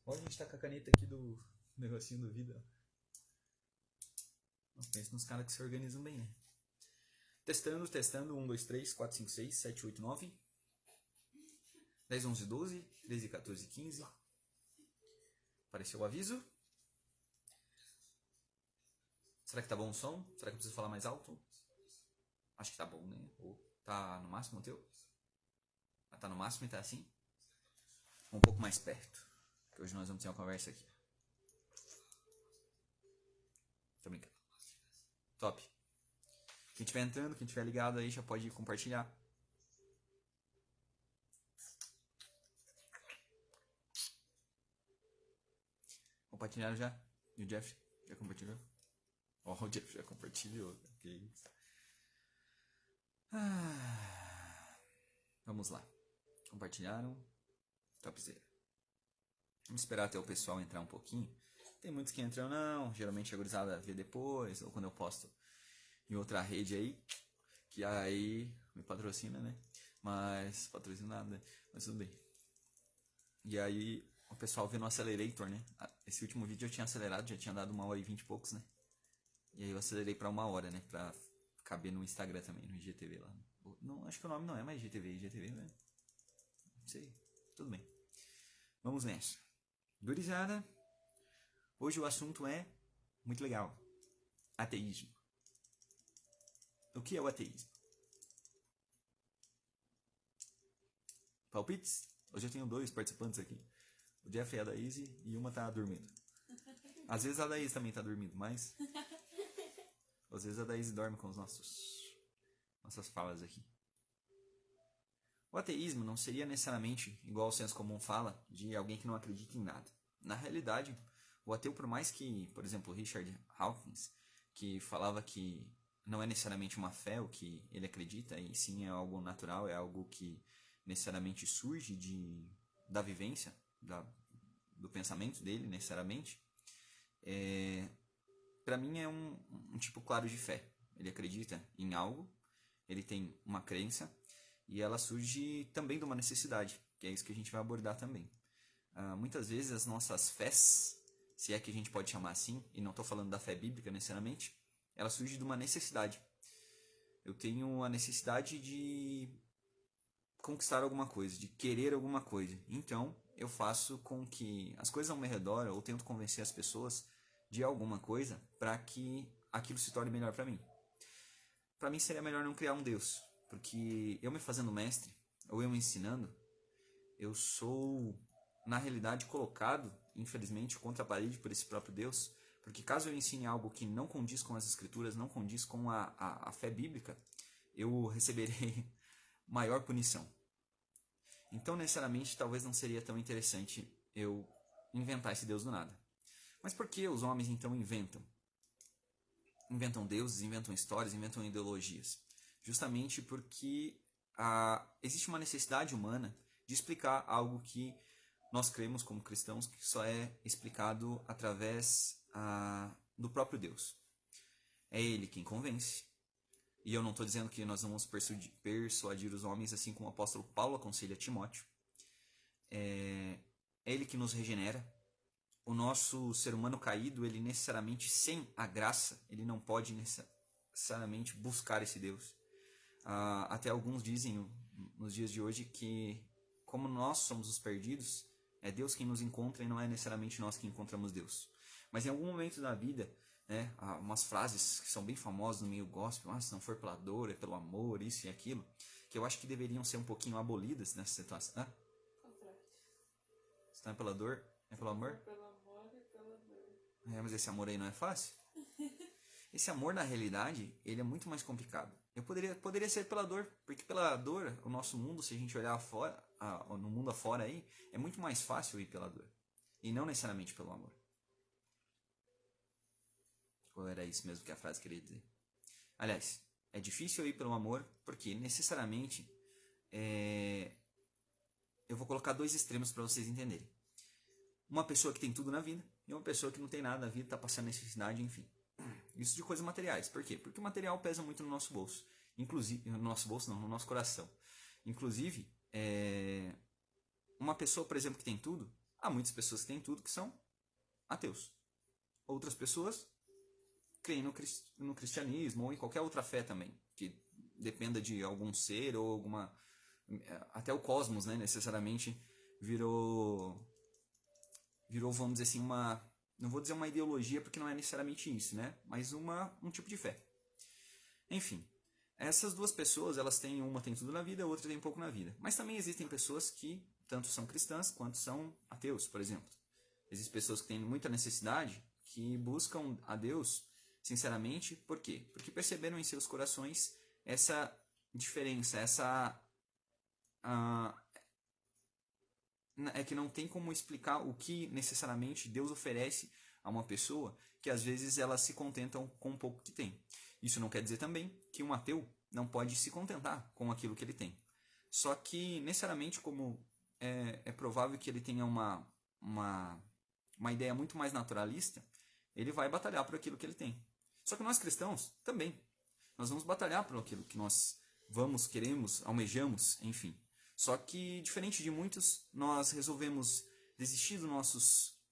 Olha, a gente tá com a caneta aqui do negocinho do vida. Pensa nos caras que se organizam bem, né? Testando, testando. 1, 2, 3, 4, 5, 6, 7, 8, 9, 10, 11, 12, 13, 14, 15. Apareceu o aviso. Será que tá bom o som? Será que eu preciso falar mais alto? Acho que tá bom, né? Ou tá no máximo o teu? Tá no máximo e tá assim? Um pouco mais perto. Que hoje nós vamos ter uma conversa aqui. Tô brincando. Top. Quem estiver entrando, quem estiver ligado aí já pode compartilhar. Compartilharam já? E o Jeff já compartilhou? Ó, o Jeff já compartilhou. Que isso. Vamos lá. Compartilharam. Topzera. Vamos esperar até o pessoal entrar um pouquinho. Tem muitos que entram não. Geralmente a gurizada vê depois. Ou quando eu posto em outra rede aí. Que aí me patrocina, né? Mas patrocina nada. Mas tudo bem. E aí o pessoal vê no Accelerator, né? Esse último vídeo eu tinha acelerado. Já tinha dado 1h20 e poucos, né? E aí eu acelerei pra 1 hora, né? Pra caber no Instagram também, no IGTV lá. Não, acho que o nome não é mais IGTV, né? Não sei. Tudo bem. Vamos nessa. Gurizada, hoje o assunto é muito legal. Ateísmo. O que é o ateísmo? Palpites? Hoje eu tenho 2 participantes aqui. O Jeff e a Daisy e uma tá dormindo. Às vezes a Daisy também tá dormindo, mas às vezes a Daisy dorme com os nossas falas aqui. O ateísmo não seria necessariamente, igual o senso comum fala, de alguém que não acredita em nada. Na realidade, o ateu, por mais que, por exemplo, Richard Dawkins, que falava que não é necessariamente uma fé o que ele acredita, e sim é algo natural, é algo que necessariamente surge da vivência, do pensamento dele, necessariamente, para mim é um tipo claro de fé. Ele acredita em algo, ele tem uma crença, e ela surge também de uma necessidade, que é isso que a gente vai abordar também. Muitas vezes as nossas fés, se é que a gente pode chamar assim, e não estou falando da fé bíblica necessariamente, ela surge de uma necessidade. Eu tenho a necessidade de conquistar alguma coisa, de querer alguma coisa. Então, eu faço com que as coisas ao meu redor, ou tento convencer as pessoas de alguma coisa para que aquilo se torne melhor para mim. Para mim seria melhor não criar um Deus, porque eu me fazendo mestre, ou eu me ensinando, eu sou, na realidade, colocado, infelizmente, contra a parede por esse próprio Deus, porque caso eu ensine algo que não condiz com as escrituras, não condiz com a fé bíblica, eu receberei maior punição. Então, necessariamente, talvez não seria tão interessante eu inventar esse Deus do nada. Mas por que os homens, então, inventam? Inventam deuses, inventam histórias, inventam ideologias? Justamente porque existe uma necessidade humana de explicar algo que nós cremos como cristãos que só é explicado através do próprio Deus. É Ele quem convence. E eu não estou dizendo que nós vamos persuadir os homens assim como o apóstolo Paulo aconselha Timóteo. É Ele que nos regenera. O nosso ser humano caído, ele necessariamente, sem a graça, ele não pode necessariamente buscar esse Deus. Até alguns dizem nos dias de hoje que, como nós somos os perdidos, é Deus quem nos encontra e não é necessariamente nós que encontramos Deus. Mas em algum momento da vida, né, há umas frases que são bem famosas no meio gospel, se não for pela dor, é pelo amor, isso e aquilo, que eu acho que deveriam ser um pouquinho abolidas nessa situação. Se não é pela dor, é pelo amor? Mas esse amor aí não é fácil? Esse amor, na realidade, ele é muito mais complicado. Eu poderia ser pela dor, porque pela dor, o nosso mundo, se a gente olhar fora, no mundo afora aí, é muito mais fácil ir pela dor. E não necessariamente pelo amor. Ou era isso mesmo que a frase queria dizer? Aliás, é difícil ir pelo amor, porque necessariamente eu vou colocar 2 extremos para vocês entenderem. Uma pessoa que tem tudo na vida e uma pessoa que não tem nada na vida, está passando necessidade, enfim. Isso de coisas materiais. Por quê? Porque o material pesa muito no nosso bolso. Inclusive, no nosso bolso não, no nosso coração. Inclusive, uma pessoa, por exemplo, que tem tudo, Há muitas pessoas que têm tudo que são ateus. Outras pessoas creem no cristianismo ou em qualquer outra fé também, que dependa de algum ser ou alguma... Até o cosmos, né, necessariamente virou, vamos dizer assim, uma... Não vou dizer uma ideologia porque não é necessariamente isso, né? Mas um tipo de fé. Enfim, essas duas pessoas, elas têm, uma tem tudo na vida, a outra tem pouco na vida. Mas também existem pessoas que tanto são cristãs quanto são ateus, por exemplo. Existem pessoas que têm muita necessidade, que buscam a Deus, sinceramente, por quê? Porque perceberam em seus corações essa diferença, é que não tem como explicar o que necessariamente Deus oferece a uma pessoa, que às vezes elas se contentam com o pouco que tem. Isso não quer dizer também que um ateu não pode se contentar com aquilo que ele tem. Só que, necessariamente, como é provável que ele tenha uma ideia muito mais naturalista, ele vai batalhar por aquilo que ele tem. Só que nós cristãos também. Nós vamos batalhar por aquilo que nós vamos, queremos, almejamos, enfim. Só que, diferente de muitos, nós resolvemos desistir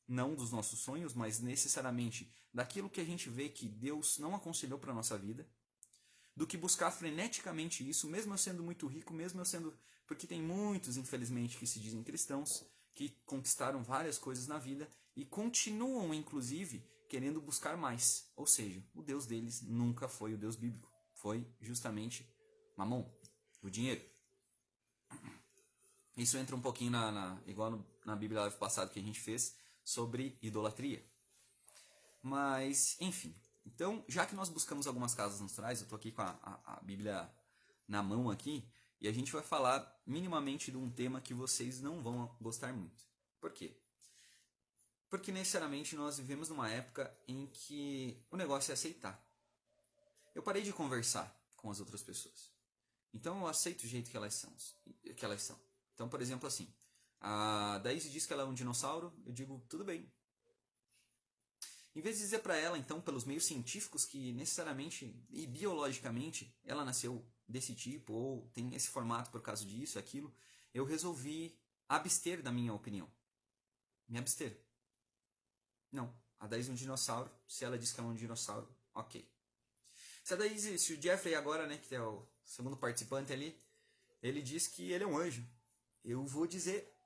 não dos nossos sonhos, mas necessariamente daquilo que a gente vê que Deus não aconselhou para a nossa vida, do que buscar freneticamente isso, mesmo eu sendo muito rico, mesmo eu sendo... Porque tem muitos, infelizmente, que se dizem cristãos, que conquistaram várias coisas na vida e continuam, inclusive, querendo buscar mais. Ou seja, o Deus deles nunca foi o Deus bíblico. Foi justamente Mamon, o dinheiro. Isso entra um pouquinho igual na Bíblia Live passado que a gente fez, sobre idolatria. Mas, enfim. Então, já que nós buscamos algumas casas naturais, eu estou aqui com a Bíblia na mão aqui, e a gente vai falar minimamente de um tema que vocês não vão gostar muito. Por quê? Porque necessariamente nós vivemos numa época em que o negócio é aceitar. Eu parei de conversar com as outras pessoas. Então eu aceito o jeito que elas são. Então, por exemplo, assim, a Daisy diz que ela é um dinossauro, eu digo, tudo bem. Em vez de dizer para ela, então, pelos meios científicos que necessariamente e biologicamente ela nasceu desse tipo ou tem esse formato por causa disso, aquilo, eu resolvi abster da minha opinião. Me abster. Não, a Daisy é um dinossauro, se ela diz que ela é um dinossauro, ok. Se o Jeffrey agora, né, que é o segundo participante ali, ele diz que ele é um anjo, eu vou dizer,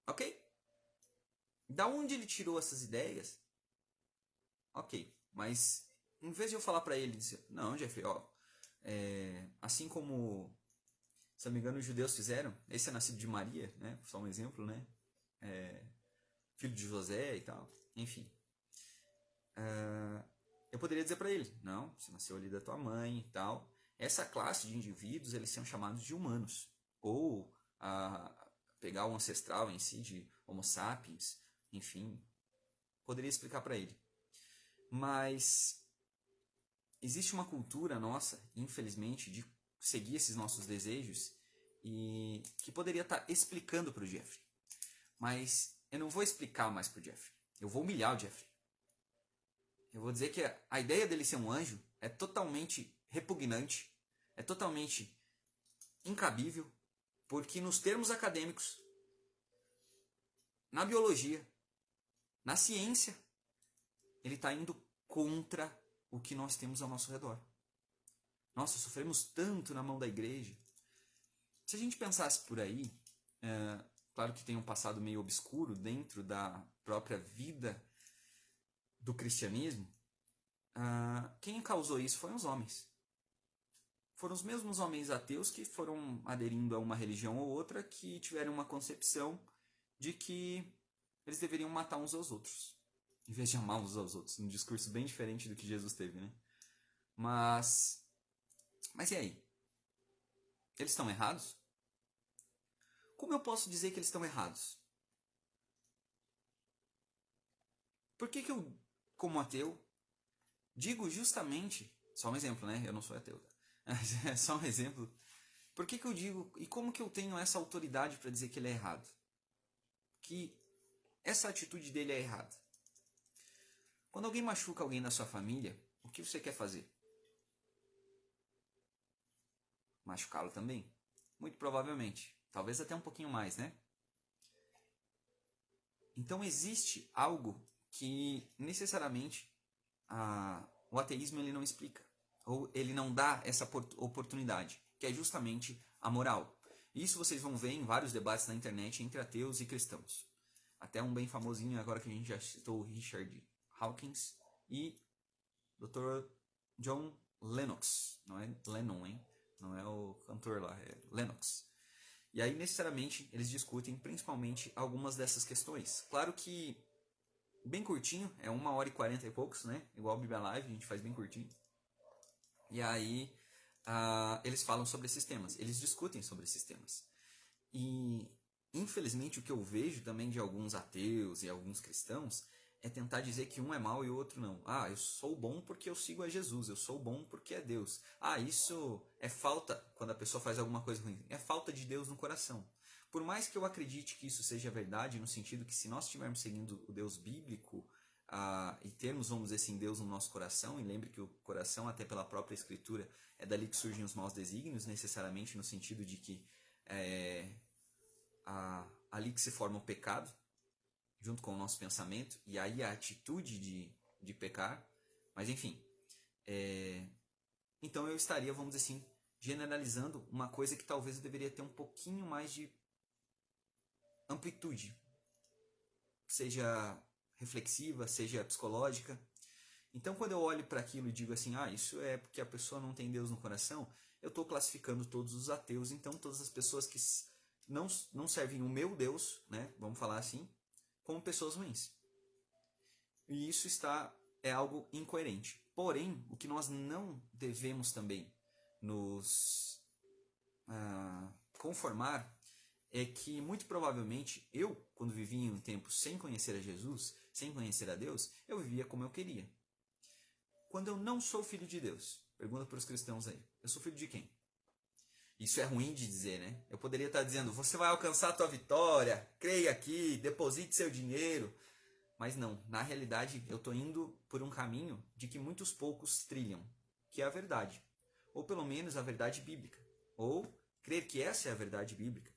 ok? Da onde ele tirou essas ideias? Ok, mas em vez de eu falar para ele, dizer, não, Jeffrey, ó, assim como, se não me engano, os judeus fizeram, esse é nascido de Maria, né? Só um exemplo, né? Filho de José e tal, enfim. Eu poderia dizer para ele, não, você nasceu ali da tua mãe e tal. Essa classe de indivíduos, eles são chamados de humanos. Ou pegar o ancestral em si, de Homo sapiens, enfim. Poderia explicar para ele. Mas existe uma cultura nossa, infelizmente, de seguir esses nossos desejos e que poderia estar explicando para o Jeffrey. Mas eu não vou explicar mais para o Jeffrey. Eu vou humilhar o Jeffrey. Eu vou dizer que a ideia dele ser um anjo é totalmente repugnante, é totalmente incabível, porque nos termos acadêmicos, na biologia, na ciência, ele está indo contra o que nós temos ao nosso redor. Nossa, sofremos tanto na mão da igreja. Se a gente pensasse por aí, claro que tem um passado meio obscuro dentro da própria vida do cristianismo, quem causou isso foram os homens. Foram os mesmos homens ateus que foram aderindo a uma religião ou outra que tiveram uma concepção de que eles deveriam matar uns aos outros, em vez de amar uns aos outros. Um discurso bem diferente do que Jesus teve, né? Mas e aí? Eles estão errados? Como eu posso dizer que eles estão errados? Por que eu, como ateu, digo justamente... Só um exemplo, né? Eu não sou ateu. É só um exemplo. Por que eu digo... E como que eu tenho essa autoridade para dizer que ele é errado? Que essa atitude dele é errada. Quando alguém machuca alguém na sua família, o que você quer fazer? Machucá-lo também? Muito provavelmente. Talvez até um pouquinho mais, né? Então existe algo que necessariamente o ateísmo ele não explica, ou ele não dá essa oportunidade, que é justamente a moral. Isso vocês vão ver em vários debates na internet entre ateus e cristãos. Até um bem famosinho agora que a gente já citou, o Richard Dawkins e Dr. John Lennox. Não é Lennon, hein? Não é o cantor lá, é Lennox. E aí, necessariamente, eles discutem principalmente algumas dessas questões. Claro que bem curtinho, é 1h40 e poucos, né? Igual o Bíblia Live, a gente faz bem curtinho. E aí, eles falam sobre esses temas, eles discutem sobre esses temas. E, infelizmente, o que eu vejo também de alguns ateus e alguns cristãos é tentar dizer que um é mau e o outro não. Ah, eu sou bom porque eu sigo a Jesus, eu sou bom porque é Deus. Ah, isso é falta, quando a pessoa faz alguma coisa ruim, é falta de Deus no coração. Por mais que eu acredite que isso seja verdade, no sentido que se nós estivermos seguindo o Deus bíblico e termos, vamos dizer assim, Deus no nosso coração, e lembre que o coração, até pela própria Escritura, é dali que surgem os maus desígnios, necessariamente no sentido de que é ali que se forma o pecado, junto com o nosso pensamento, e aí a atitude de pecar, mas enfim. Então eu estaria, vamos dizer assim, generalizando uma coisa que talvez eu deveria ter um pouquinho mais de amplitude, seja reflexiva, seja psicológica. Então quando eu olho para aquilo e digo assim, isso é porque a pessoa não tem Deus no coração, eu estou classificando todos os ateus, então todas as pessoas que não servem o meu Deus, né, vamos falar assim, como pessoas ruins. E isso é algo incoerente. Porém, o que nós não devemos também nos conformar é que, muito provavelmente, eu, quando vivia em um tempo sem conhecer a Jesus, sem conhecer a Deus, eu vivia como eu queria. Quando eu não sou filho de Deus, pergunta para os cristãos aí, eu sou filho de quem? Isso é ruim de dizer, né? Eu poderia estar dizendo, você vai alcançar a tua vitória, creia aqui, deposite seu dinheiro. Mas não, na realidade eu estou indo por um caminho de que muitos poucos trilham, que é a verdade. Ou pelo menos a verdade bíblica. Ou crer que essa é a verdade bíblica.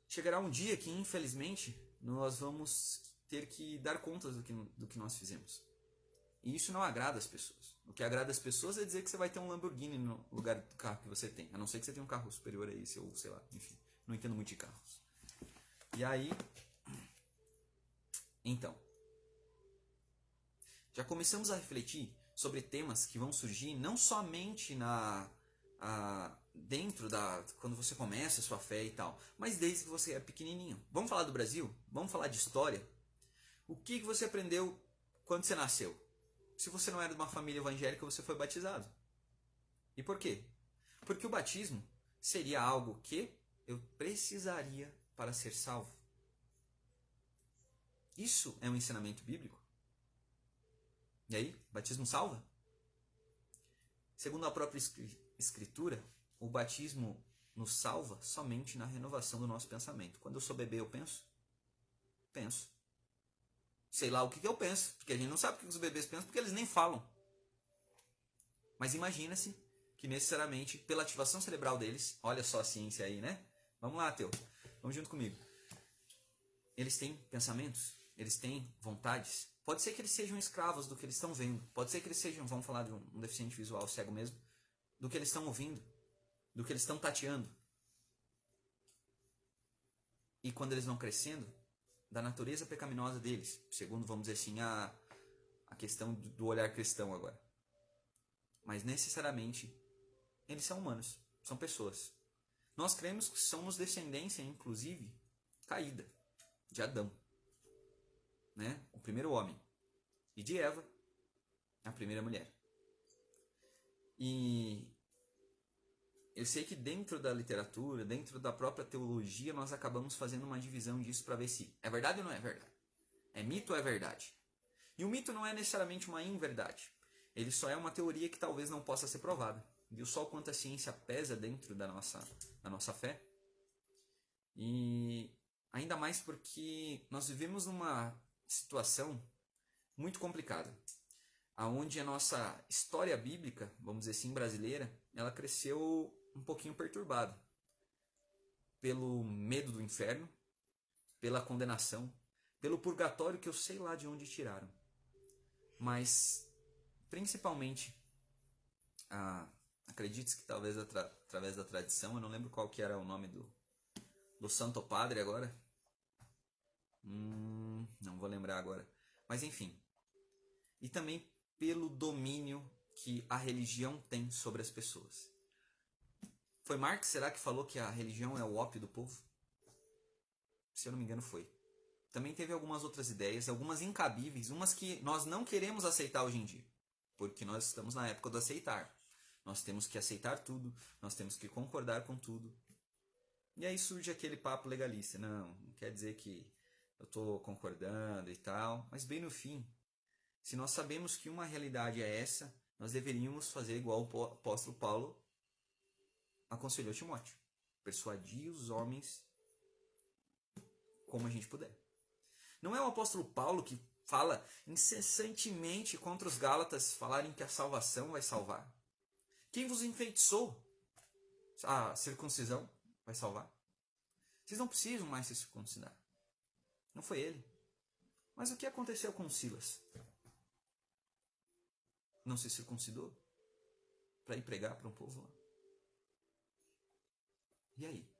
Chegará um dia que, infelizmente, nós vamos ter que dar contas do que nós fizemos. E isso não agrada as pessoas. O que agrada as pessoas é dizer que você vai ter um Lamborghini no lugar do carro que você tem. A não ser que você tenha um carro superior a esse, ou sei lá, enfim. Não entendo muito de carros. E aí... Então, já começamos a refletir sobre temas que vão surgir não somente dentro quando você começa a sua fé e tal, mas desde que você é pequenininho. Vamos falar do Brasil? Vamos falar de história? O que você aprendeu quando você nasceu? Se você não era de uma família evangélica, você foi batizado. E por quê? Porque o batismo seria algo que eu precisaria para ser salvo. Isso é um ensinamento bíblico? E aí, batismo salva? Segundo a própria Escritura, o batismo nos salva somente na renovação do nosso pensamento. Quando eu sou bebê, eu penso? Penso. Sei lá o que eu penso, porque a gente não sabe o que os bebês pensam, porque eles nem falam. Mas imagina-se que necessariamente, pela ativação cerebral deles, olha só a ciência aí, né? Vamos lá, Teu. Vamos junto comigo. Eles têm pensamentos, eles têm vontades. Pode ser que eles sejam escravos do que eles estão vendo. Pode ser que eles sejam, vamos falar de um deficiente visual cego mesmo, do que eles estão ouvindo, do que eles estão tateando. E quando eles vão crescendo, da natureza pecaminosa deles, segundo, vamos dizer assim, a questão do olhar cristão agora. Mas necessariamente, eles são humanos, são pessoas. Nós cremos que somos descendência, inclusive, caída, de Adão, né? O primeiro homem, e de Eva, a primeira mulher. E eu sei que dentro da literatura, dentro da própria teologia, nós acabamos fazendo uma divisão disso para ver se é verdade ou não é verdade. É mito ou é verdade? E o mito não é necessariamente uma inverdade. Ele só é uma teoria que talvez não possa ser provada. Viu só o quanto a ciência pesa dentro da nossa fé? E ainda mais porque nós vivemos numa situação muito complicada, aonde a nossa história bíblica, vamos dizer assim, brasileira, ela cresceu um pouquinho perturbada pelo medo do inferno, pela condenação, pelo purgatório que eu sei lá de onde tiraram. Mas, principalmente, acredite que talvez através da tradição, eu não lembro qual que era o nome do Santo Padre agora. Não vou lembrar agora. Mas enfim. E também pelo domínio que a religião tem sobre as pessoas. Foi Marx, será que falou que a religião é o ópio do povo? Se eu não me engano foi. Também teve algumas outras ideias, algumas incabíveis, umas que nós não queremos aceitar hoje em dia. Porque nós estamos na época do aceitar. Nós temos que aceitar tudo, nós temos que concordar com tudo. E aí surge aquele papo legalista. Não quer dizer que eu estou concordando e tal. Mas bem no fim, se nós sabemos que uma realidade é essa, nós deveríamos fazer igual o apóstolo Paulo aconselhou Timóteo. Persuadir os homens como a gente puder. Não é o apóstolo Paulo que fala incessantemente contra os Gálatas falarem que a salvação vai salvar. Quem vos enfeitiçou? A circuncisão vai salvar? Vocês não precisam mais se circuncidar. Não foi ele. Mas o que aconteceu com Silas? Não se circuncidou? Para ir pregar para um povo lá? E aí?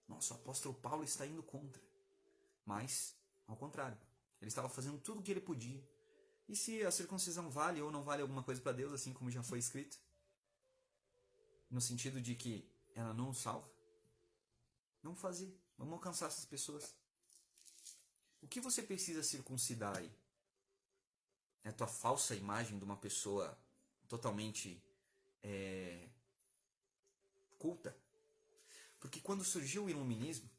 Nossa, o apóstolo Paulo está indo contra. Mas, ao contrário, ele estava fazendo tudo o que ele podia. E se a circuncisão vale ou não vale alguma coisa para Deus, assim como já foi escrito? No sentido de que ela não nos salva? Vamos fazer, vamos alcançar essas pessoas. O que você precisa circuncidar aí? É a tua falsa imagem de uma pessoa totalmente culta? Porque quando surgiu o iluminismo,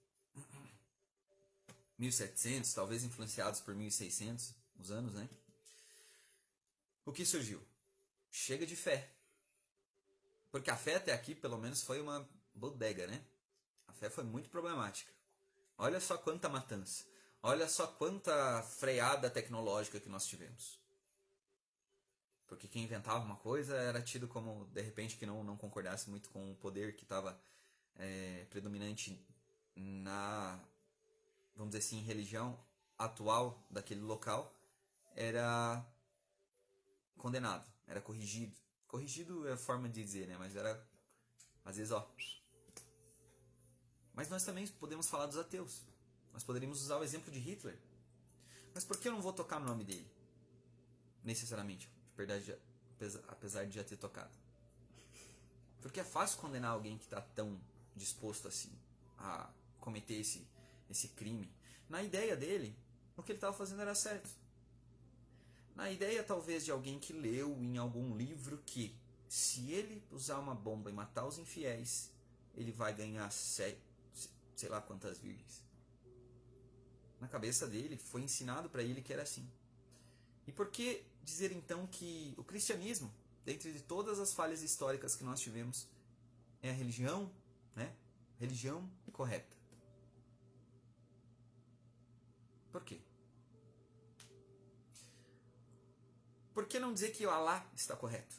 1700, talvez influenciados por 1600, os anos, né? O que surgiu? Chega de fé. Porque a fé até aqui, pelo menos, foi uma bodega, né? A fé foi muito problemática. Olha só quanta matança. Olha só quanta freada tecnológica que nós tivemos. Porque quem inventava uma coisa era tido como, de repente, que não concordasse muito com o poder que estava predominante na, vamos dizer assim, religião atual daquele local, era condenado, era corrigido. Corrigido é a forma de dizer, né? Mas era, às vezes, ó. Mas nós também podemos falar dos ateus. Nós poderíamos usar o exemplo de Hitler. Mas por que eu não vou tocar no nome dele? Necessariamente, apesar de já ter tocado. Porque é fácil condenar alguém que está tão disposto assim a cometer esse crime. Na ideia dele, o que ele estava fazendo era certo. Na ideia talvez de alguém que leu em algum livro que se ele usar uma bomba e matar os infiéis, ele vai ganhar sei lá quantas virgens. Na cabeça dele, foi ensinado para ele que era assim. E por que dizer então que o cristianismo, dentre de todas as falhas históricas que nós tivemos, é a religião, né? Religião correta. Por quê? Por que não dizer que o Alá está correto?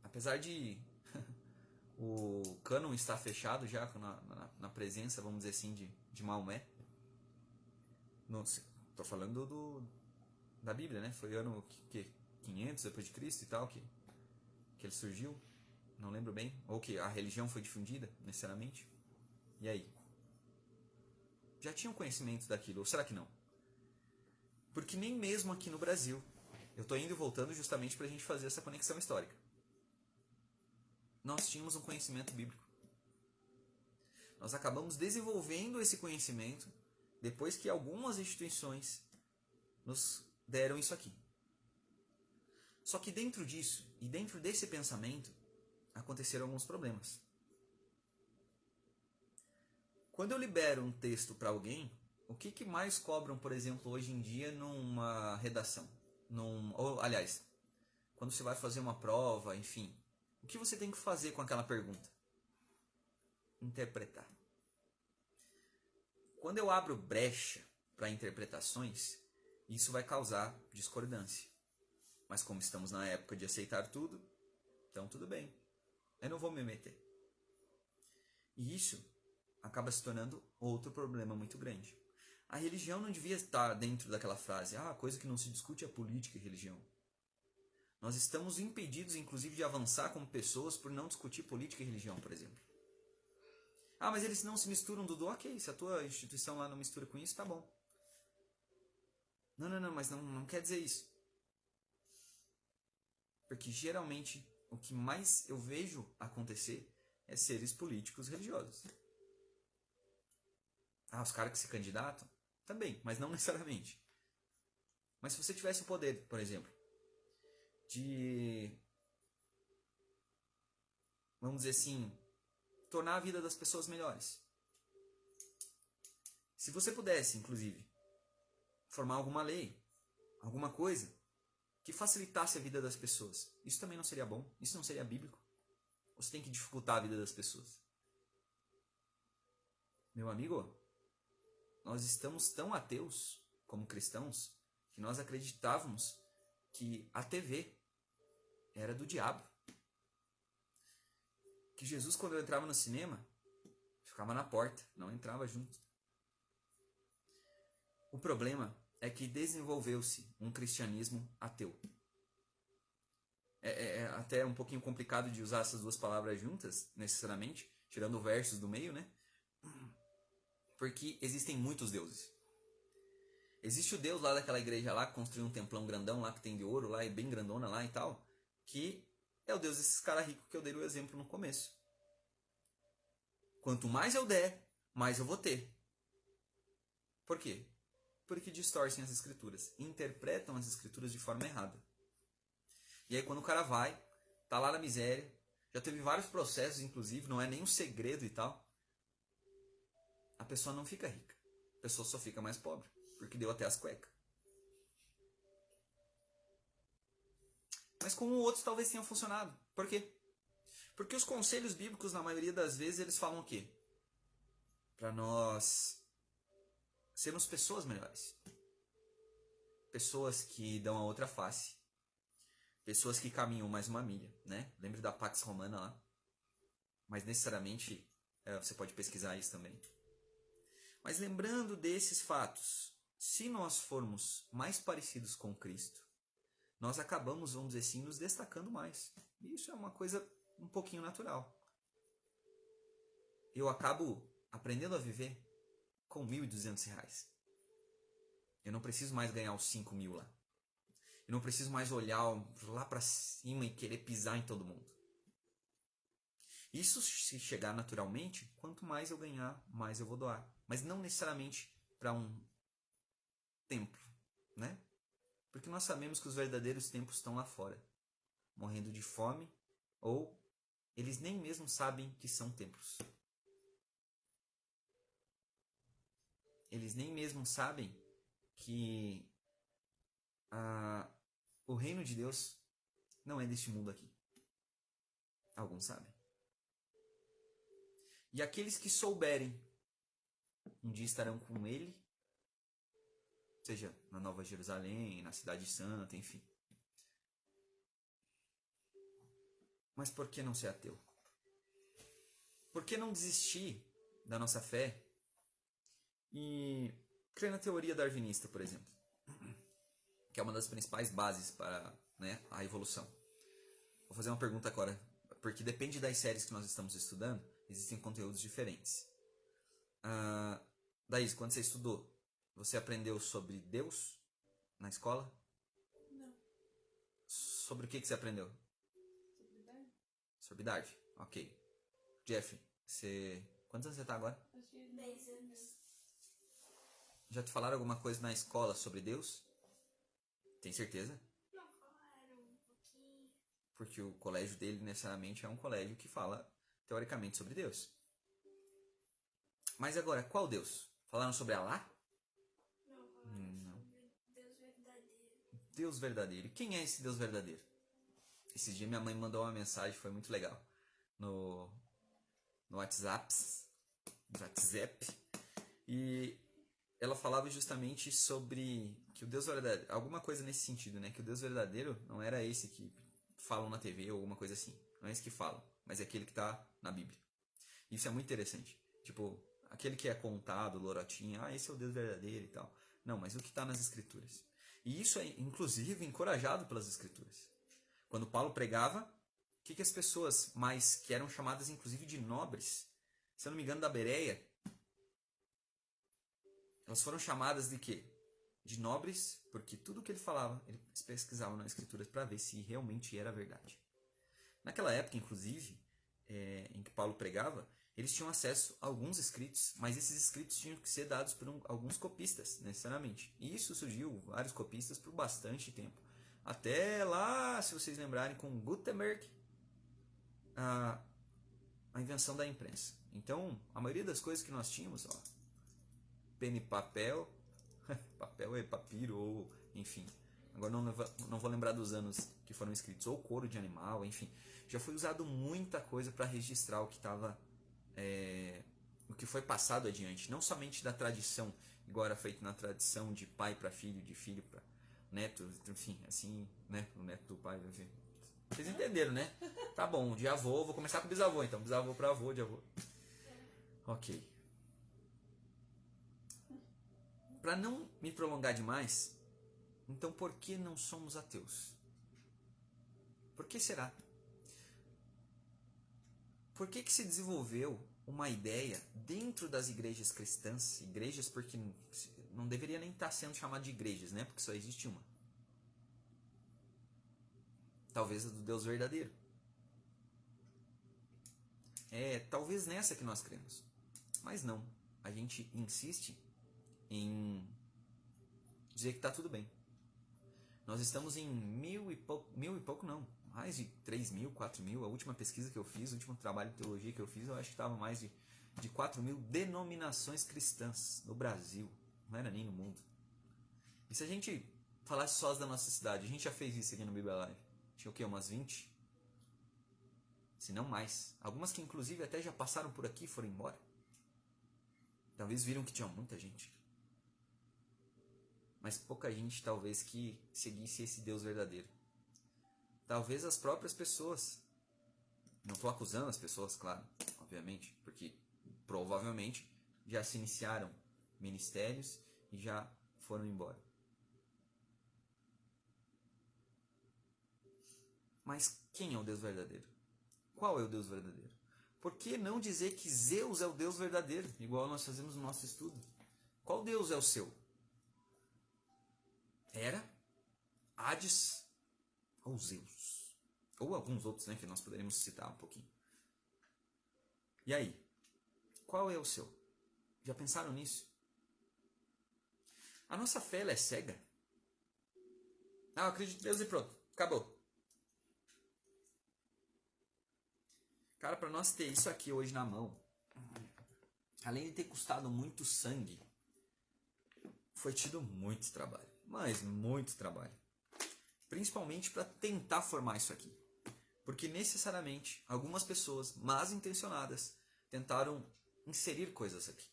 Apesar de o cânon estar fechado já na presença, vamos dizer assim, de Maomé. Estou falando da Bíblia, né? Foi ano 500 depois de Cristo e tal que ele surgiu. Não lembro bem. Ou que a religião foi difundida, necessariamente. E aí? Já tinham conhecimento daquilo, ou será que não? Porque nem mesmo aqui no Brasil, eu estou indo e voltando justamente para a gente fazer essa conexão histórica, nós tínhamos um conhecimento bíblico. Nós acabamos desenvolvendo esse conhecimento depois que algumas instituições nos deram isso aqui. Só que dentro disso, e dentro desse pensamento, aconteceram alguns problemas. Quando eu libero um texto para alguém, o que mais cobram, por exemplo, hoje em dia numa redação? Aliás, quando você vai fazer uma prova, enfim, o que você tem que fazer com aquela pergunta? Interpretar. Quando eu abro brecha para interpretações, isso vai causar discordância. Mas como estamos na época de aceitar tudo, então tudo bem. Eu não vou me meter. E isso acaba se tornando outro problema muito grande. A religião não devia estar dentro daquela frase, a coisa que não se discute é política e religião. Nós estamos impedidos, inclusive, de avançar como pessoas por não discutir política e religião, por exemplo. Mas eles não se misturam, Dudu. Ok, se a tua instituição lá não mistura com isso, tá bom. Não, mas não quer dizer isso. Porque geralmente o que mais eu vejo acontecer é seres políticos religiosos. Os caras que se candidatam? Também, mas não necessariamente. Mas se você tivesse o poder, por exemplo, de, vamos dizer assim, tornar a vida das pessoas melhores. Se você pudesse, inclusive, formar alguma lei, alguma coisa que facilitasse a vida das pessoas, isso também não seria bom? Isso não seria bíblico? Ou você tem que dificultar a vida das pessoas? Meu amigo, nós estamos tão ateus como cristãos que nós acreditávamos que a TV era do diabo. Que Jesus, quando eu entrava no cinema, ficava na porta, não entrava junto. O problema é que desenvolveu-se um cristianismo ateu. É até um pouquinho complicado de usar essas duas palavras juntas, necessariamente, tirando versos do meio, né? Porque existem muitos deuses. Existe o Deus lá daquela igreja lá, que construiu um templão grandão lá, que tem de ouro lá, e bem grandona lá e tal, que é o Deus desses caras ricos que eu dei o exemplo no começo. Quanto mais eu der, mais eu vou ter. Por quê? Porque distorcem as escrituras, interpretam as escrituras de forma errada. E aí quando o cara vai, tá lá na miséria, já teve vários processos, inclusive, não é nem um segredo e tal, a pessoa não fica rica. A pessoa só fica mais pobre, porque deu até as cuecas. Mas com outros talvez tenham funcionado. Por quê? Porque os conselhos bíblicos, na maioria das vezes, eles falam o quê? Para nós sermos pessoas melhores. Pessoas que dão a outra face. Pessoas que caminham mais uma milha, né? Lembre da Pax Romana lá. Mas necessariamente você pode pesquisar isso também. Mas lembrando desses fatos, se nós formos mais parecidos com Cristo, nós acabamos, vamos dizer assim, nos destacando mais. E isso é uma coisa um pouquinho natural. Eu acabo aprendendo a viver com R$1.200. Eu não preciso mais ganhar os 5.000 lá. Eu não preciso mais olhar lá para cima e querer pisar em todo mundo. Isso se chegar naturalmente, quanto mais eu ganhar, mais eu vou doar. Mas não necessariamente para um templo, né? Porque nós sabemos que os verdadeiros templos estão lá fora, morrendo de fome, ou eles nem mesmo sabem que são templos. Eles nem mesmo sabem que o reino de Deus não é deste mundo aqui. Alguns sabem. E aqueles que souberem, um dia estarão com ele, seja na Nova Jerusalém, na Cidade Santa, enfim. Mas por que não ser ateu? Por que não desistir da nossa fé e crer na teoria darwinista, por exemplo? Que é uma das principais bases para, né, a evolução. Vou fazer uma pergunta agora, porque depende das séries que nós estamos estudando, existem conteúdos diferentes. Daís, quando você estudou, você aprendeu sobre Deus na escola? Não. Sobre o que você aprendeu? Sobre Darwin? Sobre Darwin, ok. Jeffrey, quantos anos você está agora? Acho que 10 anos. Já te falaram alguma coisa na escola sobre Deus? Tem certeza? Não, falaram um pouquinho. Porque o colégio dele necessariamente é um colégio que fala teoricamente sobre Deus. Mas agora, qual Deus? Falaram sobre Alá? Não, falaram Não. sobre Deus verdadeiro. Deus verdadeiro. E quem é esse Deus verdadeiro? Esse dia minha mãe mandou uma mensagem, foi muito legal. No WhatsApp. E ela falava justamente sobre que o Deus verdadeiro, alguma coisa nesse sentido, né? Que o Deus verdadeiro não era esse que falam na TV ou alguma coisa assim. Não é esse que falam, mas é aquele que está na Bíblia. Isso é muito interessante. Tipo, aquele que é contado, lorotinho, esse é o Deus verdadeiro e tal. Não, mas o que está nas Escrituras. E isso é, inclusive, encorajado pelas Escrituras. Quando Paulo pregava, o que as pessoas mais, que eram chamadas inclusive de nobres, se eu não me engano, da Bereia, elas foram chamadas de quê? De nobres, porque tudo que ele falava, eles pesquisavam nas Escrituras para ver se realmente era verdade. Naquela época, inclusive, em que Paulo pregava, eles tinham acesso a alguns escritos, mas esses escritos tinham que ser dados por alguns copistas, necessariamente. E isso surgiu, vários copistas, por bastante tempo. Até lá, se vocês lembrarem, com Gutenberg, a invenção da imprensa. Então, a maioria das coisas que nós tínhamos, pena e papel, papel é papiro, ou enfim, agora não vou lembrar dos anos que foram escritos, ou couro de animal, enfim, já foi usado muita coisa para registrar o que estava, o que foi passado adiante, não somente da tradição, igual era feito na tradição de pai para filho, de filho para neto, enfim, assim, né, o neto do pai, enfim. Vocês entenderam, né? Tá bom, de avô, vou começar com bisavô, então, bisavô para avô, de avô. Ok. Para não me prolongar demais, então por que não somos ateus? Por que será? Por que se desenvolveu uma ideia dentro das igrejas cristãs, igrejas porque não deveria nem estar sendo chamado de igrejas, né? Porque só existe uma. Talvez a do Deus verdadeiro. Talvez nessa que nós cremos. Mas não. A gente insiste em dizer que está tudo bem. Nós estamos em mil e pouco não, mais de 3.000, 4.000, a última pesquisa que eu fiz, o último trabalho de teologia que eu fiz, eu acho que estava mais de 4.000 denominações cristãs no Brasil, não era nem no mundo. E se a gente falasse só da nossa cidade, a gente já fez isso aqui no Bíblia Live, tinha o quê, umas 20? Se não mais, algumas que inclusive até já passaram por aqui e foram embora. Talvez viram que tinha muita gente. Mas pouca gente talvez que seguisse esse Deus verdadeiro. Talvez as próprias pessoas. Não estou acusando as pessoas, claro, obviamente, porque provavelmente já se iniciaram ministérios e já foram embora. Mas quem é o Deus verdadeiro? Qual é o Deus verdadeiro? Por que não dizer que Zeus é o Deus verdadeiro, igual nós fazemos no nosso estudo? Qual Deus é o seu? Hera, Hades ou Zeus? Ou alguns outros, né, que nós poderíamos citar um pouquinho. E aí? Qual é o seu? Já pensaram nisso? A nossa fé ela é cega? Eu acredito em Deus e pronto. Acabou. Cara, para nós ter isso aqui hoje na mão, além de ter custado muito sangue, foi tido muito trabalho. Mas muito trabalho. Principalmente para tentar formar isso aqui. Porque necessariamente algumas pessoas mal intencionadas tentaram inserir coisas aqui.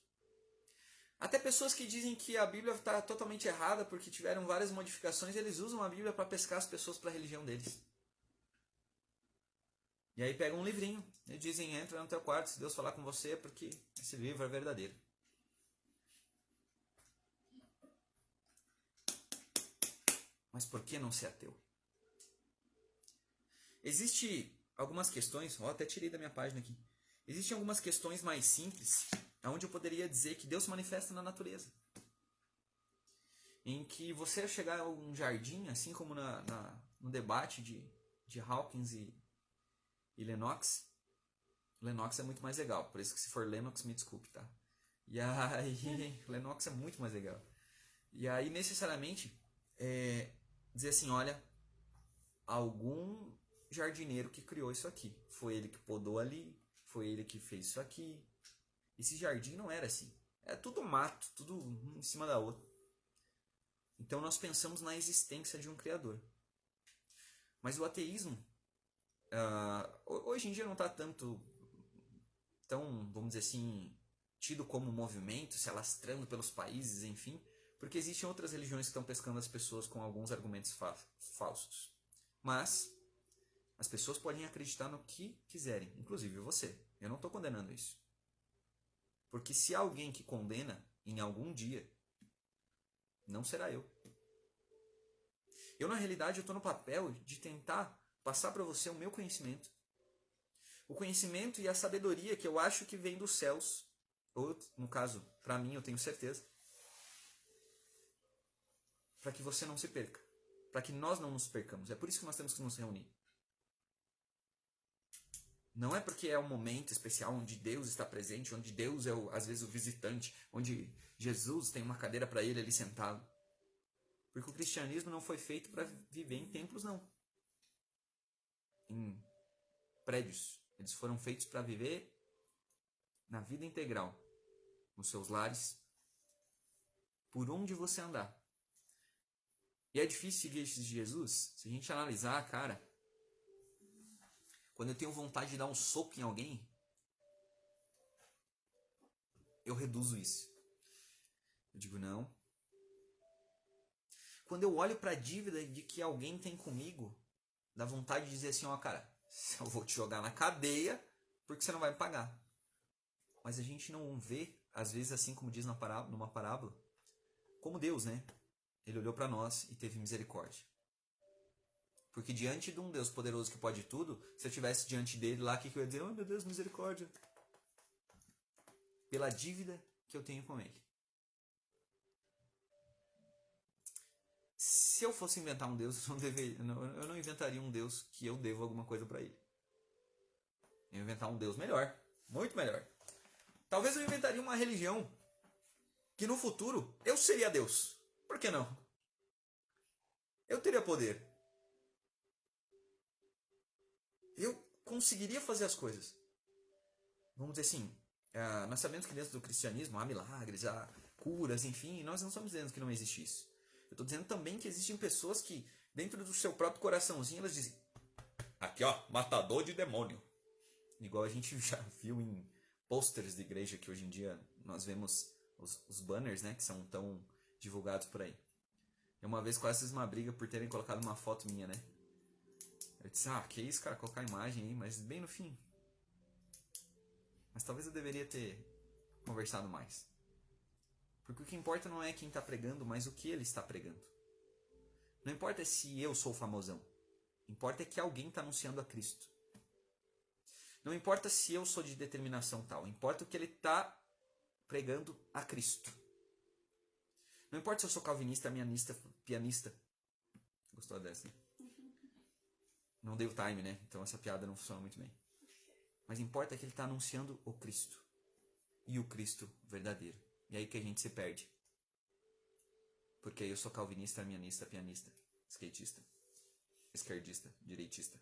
Até pessoas que dizem que a Bíblia está totalmente errada porque tiveram várias modificações, eles usam a Bíblia para pescar as pessoas para a religião deles. E aí pegam um livrinho e dizem, entra no teu quarto se Deus falar com você porque esse livro é verdadeiro. Mas por que não ser ateu? Existem algumas questões, até tirei da minha página aqui. Existem algumas questões mais simples, onde eu poderia dizer que Deus se manifesta na natureza. Em que você chegar a um jardim, assim como no debate de Hawkins e Lennox. Lennox é muito mais legal, por isso que se for Lennox, me desculpe, tá? E aí, Lennox é muito mais legal. E aí, necessariamente, dizer assim, olha, algum jardineiro que criou isso aqui. Foi ele que podou ali, foi ele que fez isso aqui. Esse jardim não era assim. É tudo mato, tudo um em cima da outra. Então nós pensamos na existência de um Criador. Mas o ateísmo, hoje em dia não está tão, vamos dizer assim, tido como movimento, se alastrando pelos países, enfim, porque existem outras religiões que estão pescando as pessoas com alguns argumentos falsos. Mas as pessoas podem acreditar no que quiserem, inclusive você. Eu não estou condenando isso. Porque se há alguém que condena em algum dia, não será eu. Eu, na realidade, estou no papel de tentar passar para você o meu conhecimento. O conhecimento e a sabedoria que eu acho que vem dos céus. Ou, no caso, para mim, eu tenho certeza. Para que você não se perca. Para que nós não nos percamos. É por isso que nós temos que nos reunir. Não é porque é um momento especial onde Deus está presente, onde Deus é, às vezes, o visitante, onde Jesus tem uma cadeira para ele ali sentado. Porque o cristianismo não foi feito para viver em templos, não. Em prédios. Eles foram feitos para viver na vida integral. Nos seus lares. Por onde você andar. E é difícil seguir esses de Jesus? Se a gente analisar, cara... Quando eu tenho vontade de dar um soco em alguém, eu reduzo isso. Eu digo, não. Quando eu olho para a dívida de que alguém tem comigo, dá vontade de dizer assim, ó, cara, eu vou te jogar na cadeia porque você não vai me pagar. Mas a gente não vê, às vezes, assim como diz numa parábola, como Deus, né? Ele olhou para nós e teve misericórdia. Porque diante de um Deus poderoso que pode tudo, se eu estivesse diante dele lá, o que eu ia dizer? Oh, meu Deus, misericórdia. Pela dívida que eu tenho com ele. Se eu fosse inventar um Deus, eu não inventaria um Deus que eu devo alguma coisa para ele. Eu ia inventar um Deus melhor. Muito melhor. Talvez eu inventaria uma religião que no futuro eu seria Deus. Por que não? Eu teria poder. Eu conseguiria fazer as coisas. Vamos dizer assim, nós sabemos que dentro do cristianismo há milagres, há curas, enfim, nós não estamos dizendo que não existe isso. Eu estou dizendo também que existem pessoas que, dentro do seu próprio coraçãozinho, elas dizem, aqui ó, matador de demônio. Igual a gente já viu em posters de igreja, que hoje em dia nós vemos os banners, né, que são tão divulgados por aí. Eu uma vez quase fiz uma briga por terem colocado uma foto minha, né? Eu disse, que isso, cara, colocar a imagem aí, mas bem no fim. Mas talvez eu deveria ter conversado mais. Porque o que importa não é quem está pregando, mas o que ele está pregando. Não importa se eu sou famosão. Importa é que alguém está anunciando a Cristo. Não importa se eu sou de determinação tal. Importa o que ele está pregando a Cristo. Não importa se eu sou calvinista, arminianista, pianista. Gostou dessa? Não deu time, né? Então essa piada não funciona muito bem. Mas importa que ele está anunciando o Cristo. E o Cristo verdadeiro. E aí que a gente se perde. Porque eu sou calvinista, arminianista, pianista, skatista, esquerdista, direitista.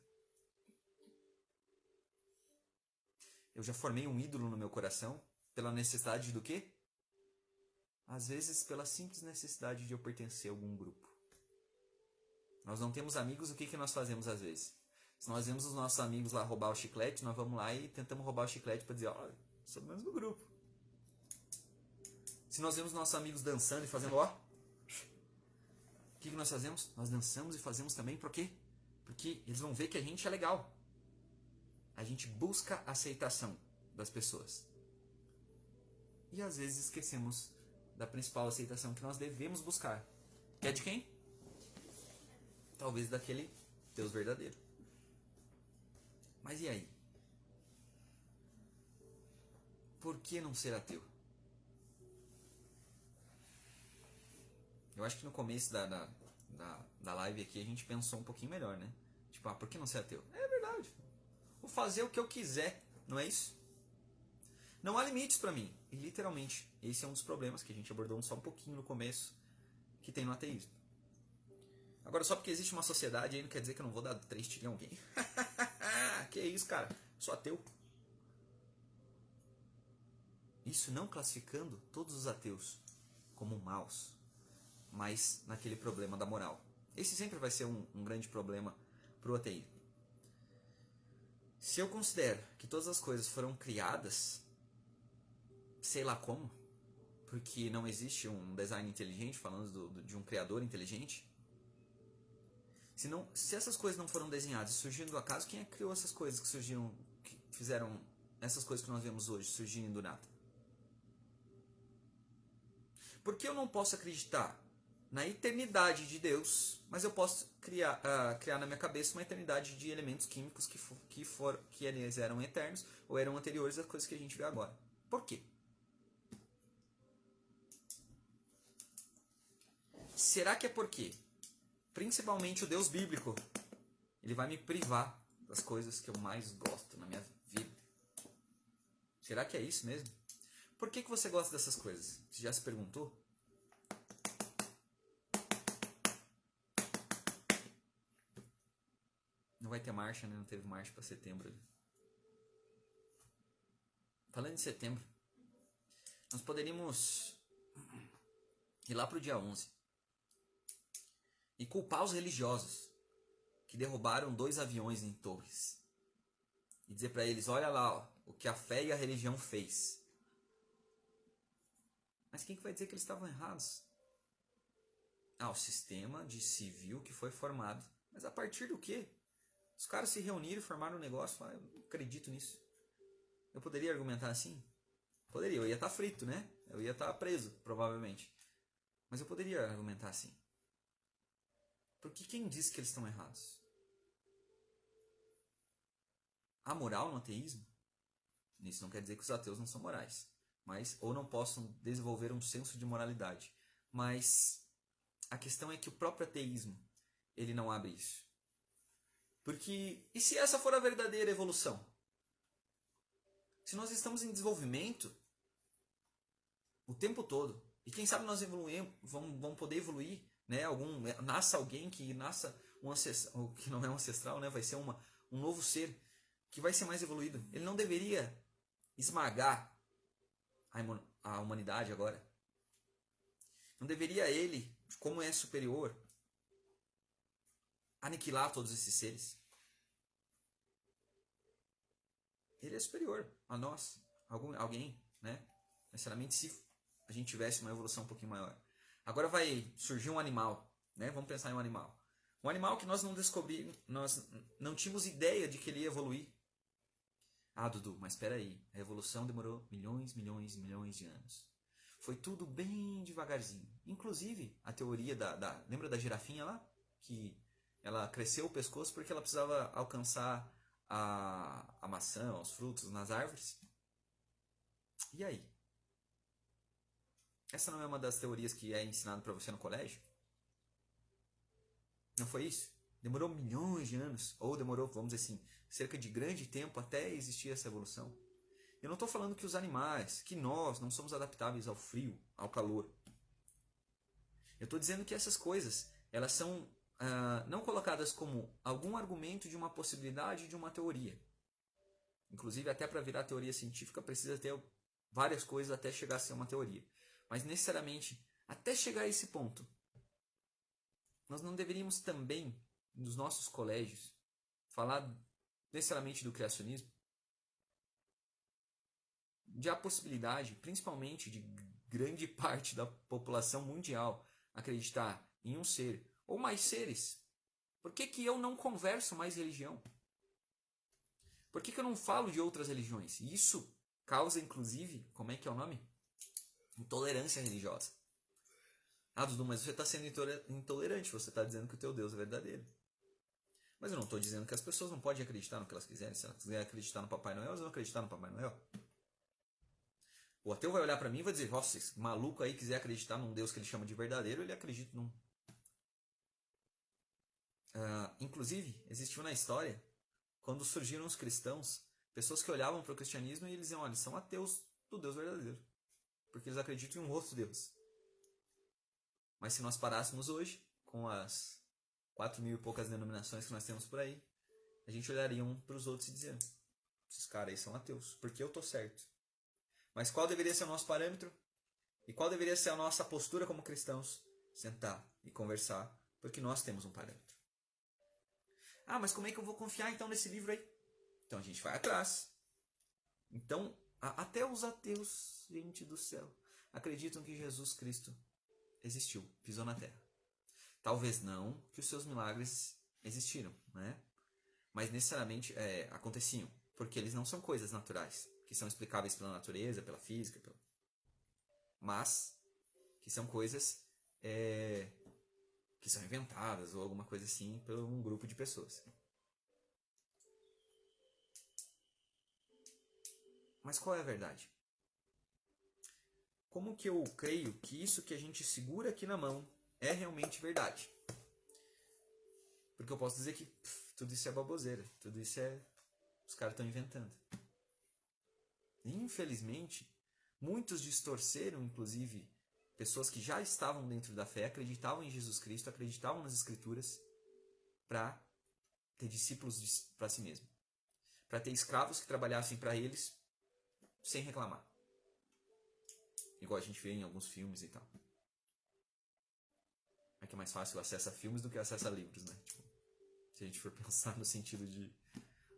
Eu já formei um ídolo no meu coração pela necessidade do quê? Às vezes pela simples necessidade de eu pertencer a algum grupo. Nós não temos amigos, o que nós fazemos às vezes? Se nós vemos os nossos amigos lá roubar o chiclete, nós vamos lá e tentamos roubar o chiclete para dizer, sou do mesmo grupo. Se nós vemos nossos amigos dançando e fazendo, o que nós fazemos? Nós dançamos e fazemos também por quê? Porque eles vão ver que a gente é legal. A gente busca a aceitação das pessoas. E às vezes esquecemos da principal aceitação que nós devemos buscar. Que é de quem? Talvez daquele Deus verdadeiro. Mas e aí? Por que não ser ateu? Eu acho que no começo da live aqui a gente pensou um pouquinho melhor, né? Tipo, por que não ser ateu? É verdade. Vou fazer o que eu quiser, não é isso? Não há limites para mim. E literalmente, esse é um dos problemas que a gente abordou só um pouquinho no começo, que tem no ateísmo. Agora, só porque existe uma sociedade aí não quer dizer que eu não vou dar 3 tiros em alguém. Que isso, cara? Sou ateu. Isso não classificando todos os ateus como maus, mas naquele problema da moral. Esse sempre vai ser um grande problema para o ateísmo. Se eu considero que todas as coisas foram criadas, sei lá como, porque não existe um design inteligente, falando de um criador inteligente, se essas coisas não foram desenhadas e surgiram do acaso, quem é que criou essas coisas que surgiram, que fizeram essas coisas que nós vemos hoje surgirem do nada? Por que eu não posso acreditar na eternidade de Deus, mas eu posso criar na minha cabeça uma eternidade de elementos químicos que eles eram eternos ou eram anteriores às coisas que a gente vê agora? Por quê? Será que é porque, principalmente o Deus bíblico, ele vai me privar das coisas que eu mais gosto na minha vida? Será que é isso mesmo? Por que você gosta dessas coisas? Você já se perguntou? Não vai ter marcha, né? Não teve marcha para setembro. Falando em setembro, nós poderíamos ir lá para o dia 11 e culpar os religiosos que derrubaram 2 aviões em Torres e dizer para eles, olha lá, ó, o que a fé e a religião fez. Mas quem que vai dizer que eles estavam errados? O sistema de civil que foi formado. Mas a partir do quê? Os caras se reuniram, formaram um negócio, falaram, eu não acredito nisso. Eu poderia argumentar assim? Poderia, eu ia estar frito, né? Eu ia estar preso, provavelmente. Mas eu poderia argumentar assim. Porque quem disse que eles estão errados? Há moral no ateísmo? Isso não quer dizer que os ateus não são morais. Ou não possam desenvolver um senso de moralidade. Mas a questão é que o próprio ateísmo, ele não abre isso. Porque, e se essa for a verdadeira evolução? Se nós estamos em desenvolvimento o tempo todo, e quem sabe nós vamos poder evoluir, né? Nasça alguém que nasça um ancestral, que não é um ancestral, né? Vai ser um novo ser que vai ser mais evoluído. Ele não deveria esmagar a humanidade agora. Não deveria ele, como é superior, aniquilar todos esses seres? Ele é superior a nós, alguém, né? Necessariamente se a gente tivesse uma evolução um pouquinho maior. Agora vai surgir um animal, né? Vamos pensar em um animal. Um animal que nós não descobrimos, nós não tínhamos ideia de que ele ia evoluir. Dudu, mas espera aí, a evolução demorou milhões de anos. Foi tudo bem devagarzinho. Inclusive, a teoria lembra da girafinha lá? Que ela cresceu o pescoço porque ela precisava alcançar a maçã, os frutos nas árvores. E aí? Essa não é uma das teorias que é ensinado para você no colégio? Não foi isso? Demorou milhões de anos, ou demorou, vamos dizer assim, cerca de grande tempo até existir essa evolução. Eu não estou falando que os animais, que nós não somos adaptáveis ao frio, ao calor. Eu estou dizendo que essas coisas, elas são não colocadas como algum argumento de uma possibilidade de uma teoria. Inclusive, até para virar teoria científica, precisa ter várias coisas até chegar a ser uma teoria. Mas, necessariamente, até chegar a esse ponto, nós não deveríamos também, nos nossos colégios, falar necessariamente do criacionismo? De a possibilidade, principalmente, de grande parte da população mundial acreditar em um ser ou mais seres. Por que eu não converso mais religião? Por que eu não falo de outras religiões? Isso causa, inclusive, como é que é o nome? Intolerância religiosa. Dudu, mas você está sendo intolerante, você está dizendo que o teu Deus é verdadeiro. Mas eu não estou dizendo que as pessoas não podem acreditar no que elas quiserem. Se elas quiserem acreditar no Papai Noel, elas vão acreditar no Papai Noel. O ateu vai olhar para mim e vai dizer, nossa, esse maluco aí quiser acreditar num Deus que ele chama de verdadeiro, ele acredita num... Inclusive, existiu na história, quando surgiram os cristãos, pessoas que olhavam para o cristianismo e eles diziam, olha, eles são ateus do Deus verdadeiro. Porque eles acreditam em um outro Deus. Mas se nós parássemos hoje, com as 4.000 e poucas denominações que nós temos por aí, a gente olharia um para os outros e dizer, esses caras aí são ateus, porque eu estou certo. Mas qual deveria ser o nosso parâmetro? E qual deveria ser a nossa postura como cristãos? Sentar e conversar, porque nós temos um parâmetro. Mas como é que eu vou confiar então nesse livro aí? Então a gente vai atrás. Então, até os ateus, gente do céu, acreditam que Jesus Cristo existiu, pisou na terra. Talvez não que os seus milagres existiram, né? Mas necessariamente aconteciam, porque eles não são coisas naturais, que são explicáveis pela natureza, pela física, mas que são coisas que são inventadas ou alguma coisa assim por um grupo de pessoas. Mas qual é a verdade? Como que eu creio que isso que a gente segura aqui na mão é realmente verdade? Porque eu posso dizer que tudo isso é baboseira, tudo isso os caras estão inventando. Infelizmente, muitos distorceram, inclusive, pessoas que já estavam dentro da fé, acreditavam em Jesus Cristo, acreditavam nas Escrituras, para ter discípulos para si mesmo. Para ter escravos que trabalhassem para eles sem reclamar. Igual a gente vê em alguns filmes e tal. É que é mais fácil acesso a filmes do que acesso a livros, né? Tipo, se a gente for pensar no sentido de...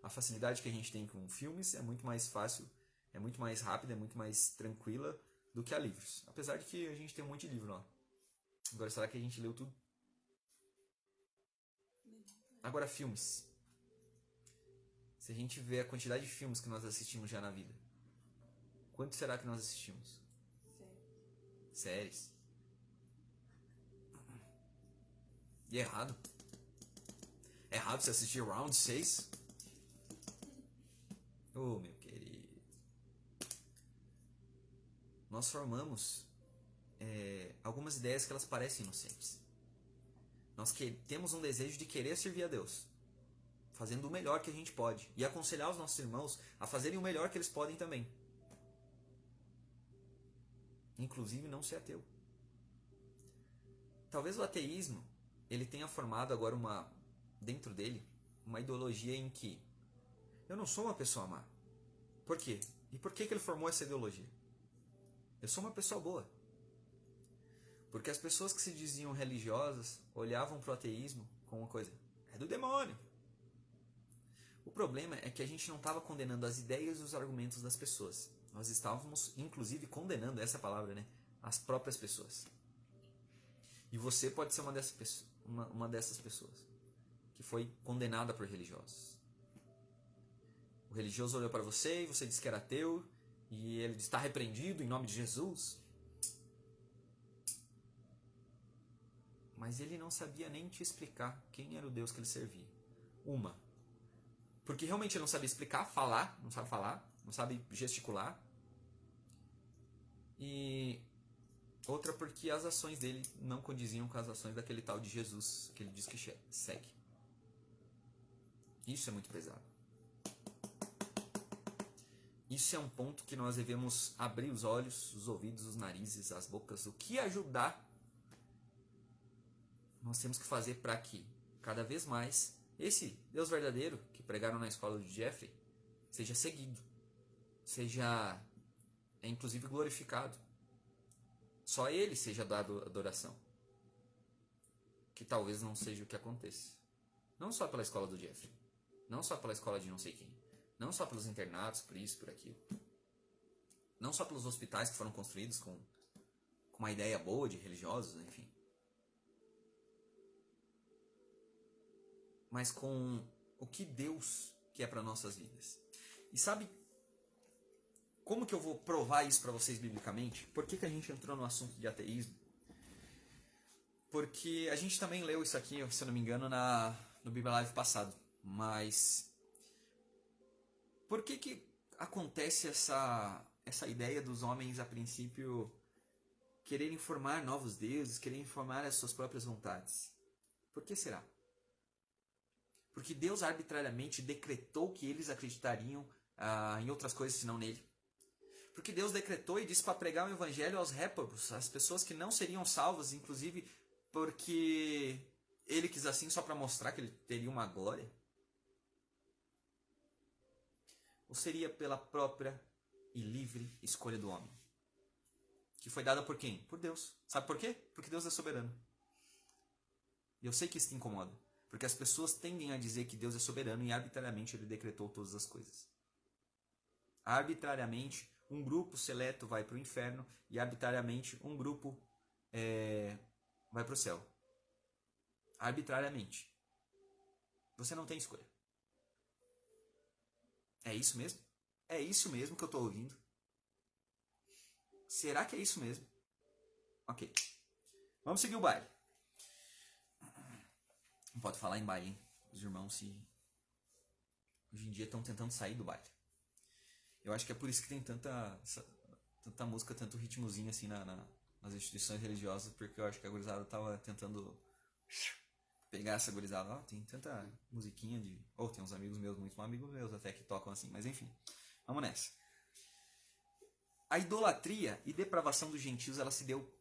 A facilidade que a gente tem com filmes é muito mais fácil, é muito mais rápida, é muito mais tranquila do que a livros. Apesar de que a gente tem um monte de livro lá. Agora, será que a gente leu tudo? Agora, filmes. Se a gente vê a quantidade de filmes que nós assistimos já na vida, quanto será que nós assistimos? Séries. E é errado. É errado você assistir Round 6? Oh, meu querido. Nós formamos algumas ideias que elas parecem inocentes. Nós temos um desejo de querer servir a Deus, fazendo o melhor que a gente pode, e aconselhar os nossos irmãos a fazerem o melhor que eles podem também. Inclusive não ser ateu. Talvez o ateísmo ele tenha formado agora dentro dele uma ideologia em que eu não sou uma pessoa má. Por quê? E por que ele formou essa ideologia? Eu sou uma pessoa boa. Porque as pessoas que se diziam religiosas olhavam para o ateísmo como uma coisa, é do demônio. O problema é que a gente não estava condenando as ideias e os argumentos das pessoas. Nós estávamos, inclusive, condenando, essa palavra, né? As próprias pessoas. E você pode ser uma dessas pessoas que foi condenada por religiosos. O religioso olhou para você e você disse que era ateu e ele está repreendido em nome de Jesus. Mas ele não sabia nem te explicar quem era o Deus que ele servia. Porque realmente ele não sabia explicar, não sabe gesticular. E outra porque as ações dele não condiziam com as ações daquele tal de Jesus que ele diz que segue. Isso é muito pesado. Isso é um ponto que nós devemos abrir os olhos, os ouvidos, os narizes, as bocas, o que ajudar nós temos que fazer para que cada vez mais esse Deus verdadeiro que pregaram na escola de Jeffrey seja seguido, seja inclusive glorificado. Só ele seja dado adoração. Que talvez não seja o que aconteça. Não só pela escola do Jeffrey, não só pela escola de não sei quem, não só pelos internatos, por isso, por aquilo, não só pelos hospitais que foram construídos com uma ideia boa de religiosos, enfim, mas com o que Deus quer para nossas vidas. E sabe como que eu vou provar isso para vocês biblicamente? Por que a gente entrou no assunto de ateísmo? Porque a gente também leu isso aqui, se eu não me engano, no Bíblia Live passado. Mas por que acontece essa ideia dos homens, a princípio, quererem formar novos deuses, quererem formar as suas próprias vontades? Por que será? Porque Deus arbitrariamente decretou que eles acreditariam em outras coisas senão nele. Porque Deus decretou e disse para pregar o evangelho aos réprobos, às pessoas que não seriam salvas, inclusive porque ele quis assim só para mostrar que ele teria uma glória? Ou seria pela própria e livre escolha do homem? Que foi dada por quem? Por Deus. Sabe por quê? Porque Deus é soberano. E eu sei que isso te incomoda. Porque as pessoas tendem a dizer que Deus é soberano e arbitrariamente ele decretou todas as coisas. Arbitrariamente, um grupo seleto vai para o inferno e arbitrariamente um grupo vai para o céu. Arbitrariamente. Você não tem escolha. É isso mesmo? É isso mesmo que eu estou ouvindo? Será que é isso mesmo? Ok. Vamos seguir o baile. Não pode falar em baile, hein? Os irmãos hoje em dia estão tentando sair do baile. Eu acho que é por isso que tem tanta música, tanto ritmozinho assim nas instituições religiosas, porque eu acho que a gurizada tava tentando pegar essa gurizada. Ó, tem tanta musiquinha de... Ou tem uns amigos meus, muitos amigos meus até que tocam assim, mas enfim. Vamos nessa. A idolatria e depravação dos gentios, ela se deu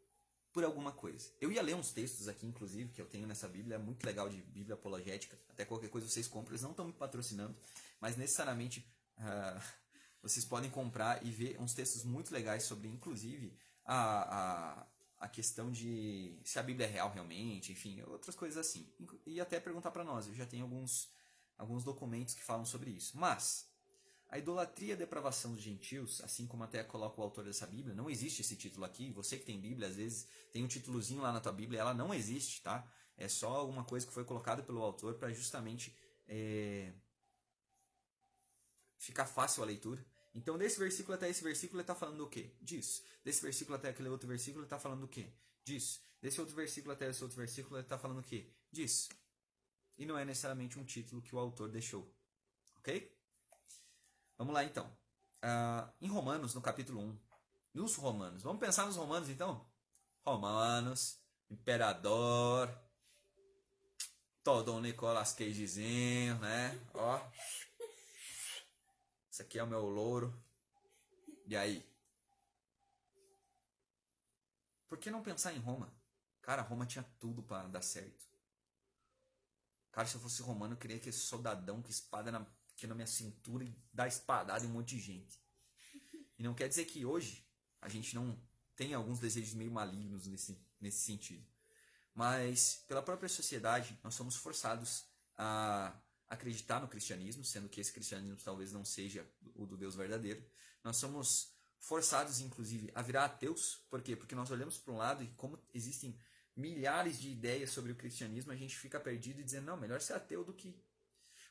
por alguma coisa. Eu ia ler uns textos aqui, inclusive, que eu tenho nessa Bíblia, é muito legal, de Bíblia apologética. Até qualquer coisa vocês compram, eles não estão me patrocinando, mas necessariamente vocês podem comprar e ver uns textos muito legais sobre, inclusive, a questão de se a Bíblia é real realmente, enfim, outras coisas assim. E até perguntar para nós, eu já tenho alguns documentos que falam sobre isso. Mas a idolatria e a depravação dos gentios, assim como até coloca o autor dessa Bíblia, não existe esse título aqui. Você que tem Bíblia, às vezes tem um títulozinho lá na tua Bíblia, ela não existe, tá? É só alguma coisa que foi colocada pelo autor para justamente ficar fácil a leitura. Então, desse versículo até esse versículo, ele está falando do quê? Disso. Desse versículo até aquele outro versículo, ele está falando do quê? Disso. Desse outro versículo até esse outro versículo, ele está falando do quê? Disso. E não é necessariamente um título que o autor deixou. Ok? Vamos lá, então. Em Romanos, no capítulo 1. Nos Romanos. Vamos pensar nos Romanos, então? Romanos, imperador, todo um Nicolas Cagezinho, né? Ó. Esse aqui é o meu louro. E aí? Por que não pensar em Roma? Cara, Roma tinha tudo para dar certo. Cara, se eu fosse romano, eu queria que esse soldadão com espada aqui na minha cintura e dar espadada em um monte de gente. E não quer dizer que hoje a gente não tem alguns desejos meio malignos nesse sentido. Mas, pela própria sociedade, nós somos forçados a acreditar no cristianismo, sendo que esse cristianismo talvez não seja o do Deus verdadeiro. Nós somos forçados, inclusive, a virar ateus. Por quê? Porque nós olhamos para um lado e como existem milhares de ideias sobre o cristianismo, a gente fica perdido e dizendo, não, melhor ser ateu do que...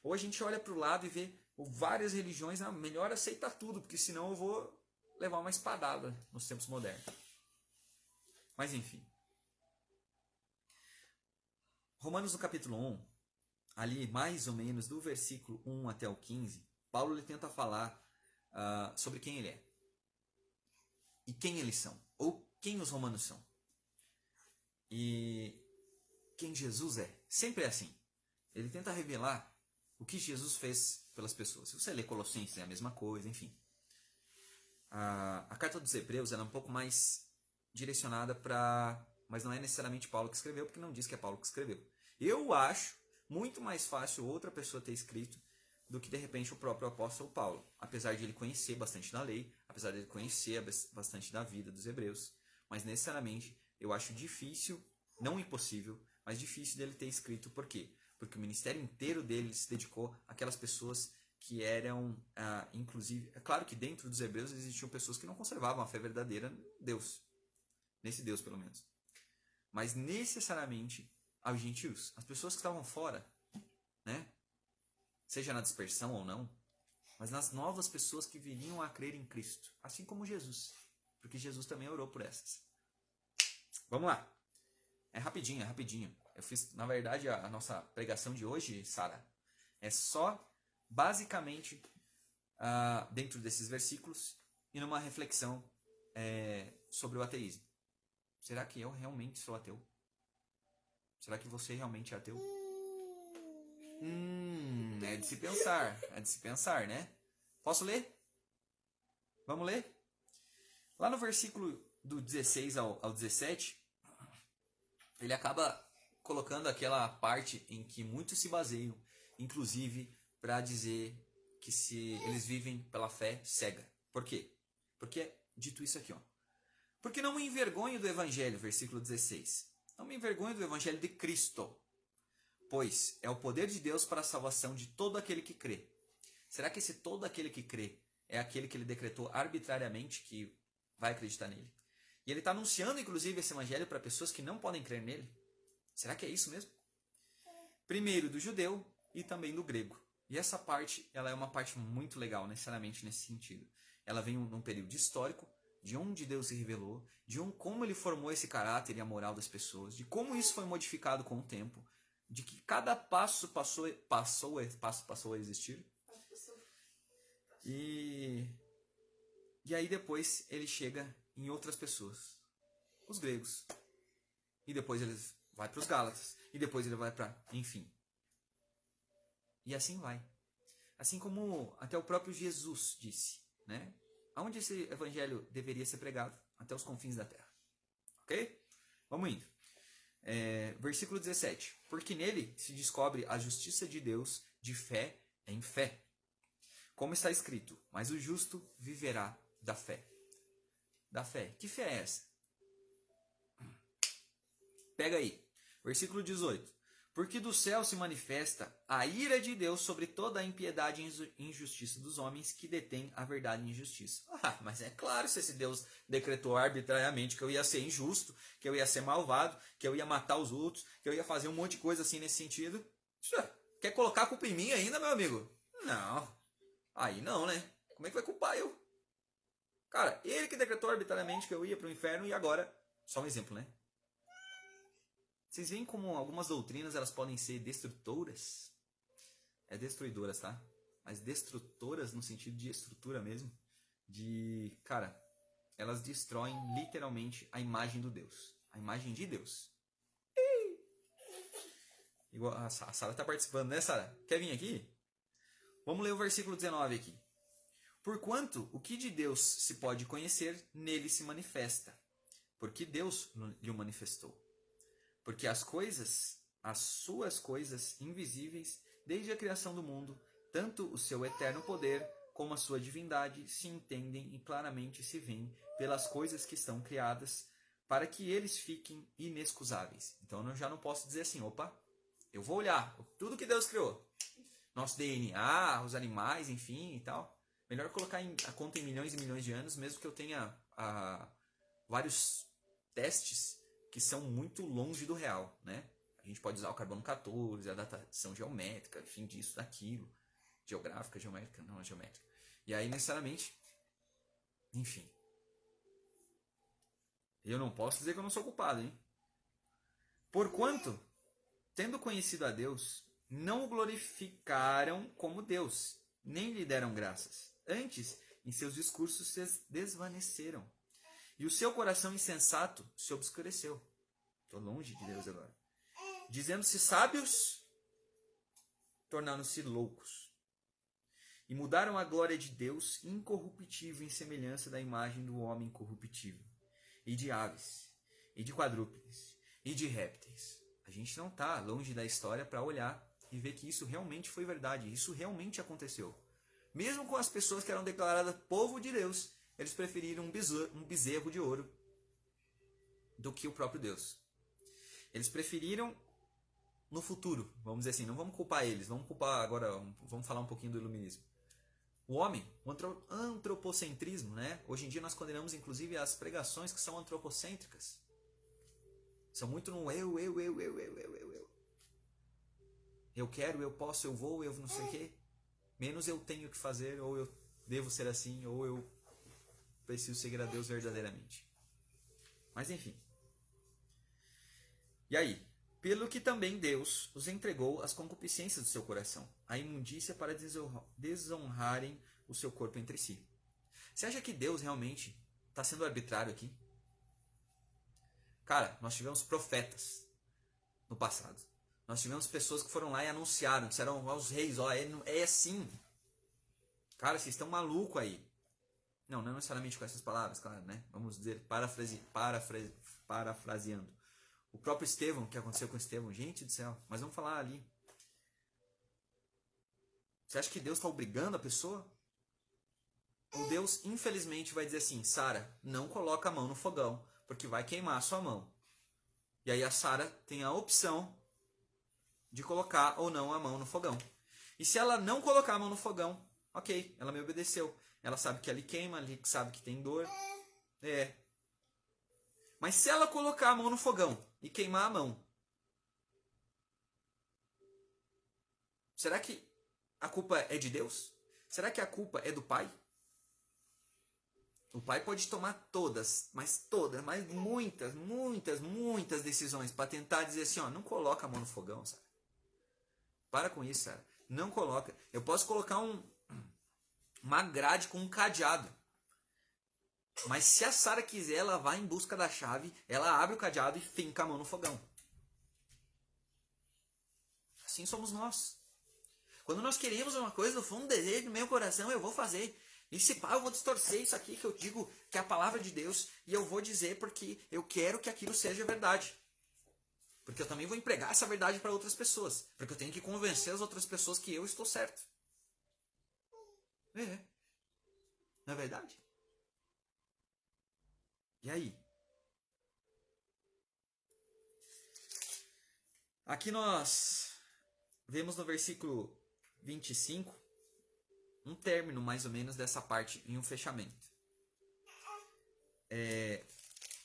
Ou a gente olha para o lado e vê várias religiões, não, melhor aceitar tudo, porque senão eu vou levar uma espadada nos tempos modernos. Mas enfim. Romanos no capítulo 1, ali mais ou menos do versículo 1 até o 15, Paulo ele tenta falar sobre quem ele é. E quem eles são. Ou quem os romanos são. E quem Jesus é. Sempre é assim. Ele tenta revelar o que Jesus fez pelas pessoas. Se você lê Colossenses é a mesma coisa, enfim. A carta dos Hebreus ela é um pouco mais direcionada para... Mas não é necessariamente Paulo que escreveu, porque não diz que é Paulo que escreveu. Eu acho muito mais fácil outra pessoa ter escrito do que de repente o próprio apóstolo Paulo. Apesar de ele conhecer bastante da lei, apesar de ele conhecer bastante da vida dos hebreus. Mas necessariamente eu acho difícil, não impossível, mas difícil dele ter escrito. Por quê? Porque o ministério inteiro dele se dedicou àquelas pessoas que eram, inclusive... É claro que dentro dos hebreus existiam pessoas que não conservavam a fé verdadeira em Deus. Nesse Deus, pelo menos. Mas necessariamente aos gentios. As pessoas que estavam fora, né? Seja na dispersão ou não, mas nas novas pessoas que viriam a crer em Cristo. Assim como Jesus. Porque Jesus também orou por essas. Vamos lá. É rapidinho, é rapidinho. Eu fiz, na verdade, a nossa pregação de hoje, Sara, é só, basicamente, dentro desses versículos e numa reflexão sobre o ateísmo. Será que eu realmente sou ateu? Será que você realmente é ateu? É de se pensar. É de se pensar, né? Posso ler? Vamos ler? Lá no versículo do 16 ao 17, ele acaba colocando aquela parte em que muitos se baseiam, inclusive para dizer que se eles vivem pela fé cega. Por quê? Porque é dito isso aqui, ó. Porque não me envergonho do evangelho, versículo 16. Não me envergonho do evangelho de Cristo, pois é o poder de Deus para a salvação de todo aquele que crê. Será que esse todo aquele que crê é aquele que ele decretou arbitrariamente que vai acreditar nele? E ele está anunciando, inclusive, esse evangelho para pessoas que não podem crer nele? Será que é isso mesmo? Primeiro do judeu e também do grego. E essa parte, ela é uma parte muito legal, necessariamente nesse sentido. Ela vem num período histórico, de onde Deus se revelou, como ele formou esse caráter e a moral das pessoas, de como isso foi modificado com o tempo, de que cada passo passou a existir. E aí depois ele chega em outras pessoas, os gregos. E depois ele vai para os gálatas. E depois ele vai para... Enfim. E assim vai. Assim como até o próprio Jesus disse, né? Aonde esse evangelho deveria ser pregado? Até os confins da terra. Ok? Vamos indo. Versículo 17. Porque nele se descobre a justiça de Deus de fé em fé. Como está escrito, mas o justo viverá da fé. Da fé. Que fé é essa? Pega aí. Versículo 18. Porque do céu se manifesta a ira de Deus sobre toda a impiedade e injustiça dos homens que detêm a verdade e injustiça. Mas é claro, se esse Deus decretou arbitrariamente que eu ia ser injusto, que eu ia ser malvado, que eu ia matar os outros, que eu ia fazer um monte de coisa assim nesse sentido. Quer colocar a culpa em mim ainda, meu amigo? Não. Aí não, né? Como é que vai culpar eu? Cara, ele que decretou arbitrariamente que eu ia para o inferno e agora... Só um exemplo, né? Vocês veem como algumas doutrinas elas podem ser destrutoras? É destruidoras, tá? Mas destrutoras no sentido de estrutura mesmo. De, cara, elas destroem literalmente a imagem do Deus. A imagem de Deus. Igual a Sara tá participando, né, Sara? Quer vir aqui? Vamos ler o versículo 19 aqui. Porquanto o que de Deus se pode conhecer, nele se manifesta. Porque Deus lhe o manifestou. Porque as suas coisas invisíveis, desde a criação do mundo, tanto o seu eterno poder como a sua divindade se entendem e claramente se veem pelas coisas que estão criadas, para que eles fiquem inexcusáveis. Então eu já não posso dizer assim, opa, eu vou olhar tudo que Deus criou. Nosso DNA, os animais, enfim e tal. Melhor colocar a conta em milhões e milhões de anos, mesmo que eu tenha vários testes que são muito longe do real, né? A gente pode usar o carbono 14, a datação geométrica, enfim, disso, daquilo. Geográfica, geométrica, não é geométrica. E aí, necessariamente, enfim. Eu não posso dizer que eu não sou culpado, hein? Porquanto, tendo conhecido a Deus, não o glorificaram como Deus, nem lhe deram graças. Antes, em seus discursos se desvaneceram. E o seu coração insensato se obscureceu. Estou longe de Deus agora. Dizendo-se sábios, tornaram-se loucos. E mudaram a glória de Deus incorruptível em semelhança da imagem do homem corruptível. E de aves, e de quadrúpedes, e de répteis. A gente não está longe da história para olhar e ver que isso realmente foi verdade. Isso realmente aconteceu. Mesmo com as pessoas que eram declaradas povo de Deus, eles preferiram um bezerro de ouro do que o próprio Deus. Eles preferiram no futuro, vamos dizer assim, não vamos culpar eles, vamos culpar agora, vamos falar um pouquinho do iluminismo. O homem, o antropocentrismo, né? Hoje em dia nós condenamos inclusive as pregações que são antropocêntricas. São muito no eu. Eu quero, eu posso, eu vou, eu não sei o quê. Menos eu tenho que fazer, ou eu devo ser assim, ou eu preciso seguir a Deus verdadeiramente. Mas enfim. E aí? Pelo que também Deus os entregou às concupiscências do seu coração, a imundícia para desonrarem o seu corpo entre si. Você acha que Deus realmente está sendo arbitrário aqui? Cara, nós tivemos profetas no passado. Nós tivemos pessoas que foram lá e anunciaram, disseram aos reis, ó, é assim. Cara, vocês estão malucos aí. Não necessariamente com essas palavras, claro, né? Vamos dizer, parafraseando. O próprio Estevão, o que aconteceu com Estevão, gente do céu, mas vamos falar ali. Você acha que Deus está obrigando a pessoa? Ou Deus, infelizmente, vai dizer assim, Sara, não coloca a mão no fogão, porque vai queimar a sua mão. E aí a Sara tem a opção de colocar ou não a mão no fogão. E se ela não colocar a mão no fogão, ok, ela me obedeceu. Ela sabe que ali queima, ali sabe que tem dor. Mas se ela colocar a mão no fogão e queimar a mão, será que a culpa é de Deus? Será que a culpa é do pai? O pai pode tomar todas, mas muitas decisões para tentar dizer assim, ó, não coloca a mão no fogão, sabe? Para com isso, Sara. Não coloca. Eu posso colocar uma grade com um cadeado. Mas se a Sara quiser, ela vai em busca da chave, ela abre o cadeado e finca a mão no fogão. Assim somos nós. Quando nós queremos uma coisa, no fundo, desejo do meu coração, eu vou fazer. E se pá, eu vou distorcer isso aqui que eu digo que é a palavra de Deus e eu vou dizer porque eu quero que aquilo seja verdade. Porque eu também vou empregar essa verdade para outras pessoas. Porque eu tenho que convencer as outras pessoas que eu estou certo. Não é verdade? E aí? Aqui nós vemos no versículo 25 um término mais ou menos dessa parte em um fechamento.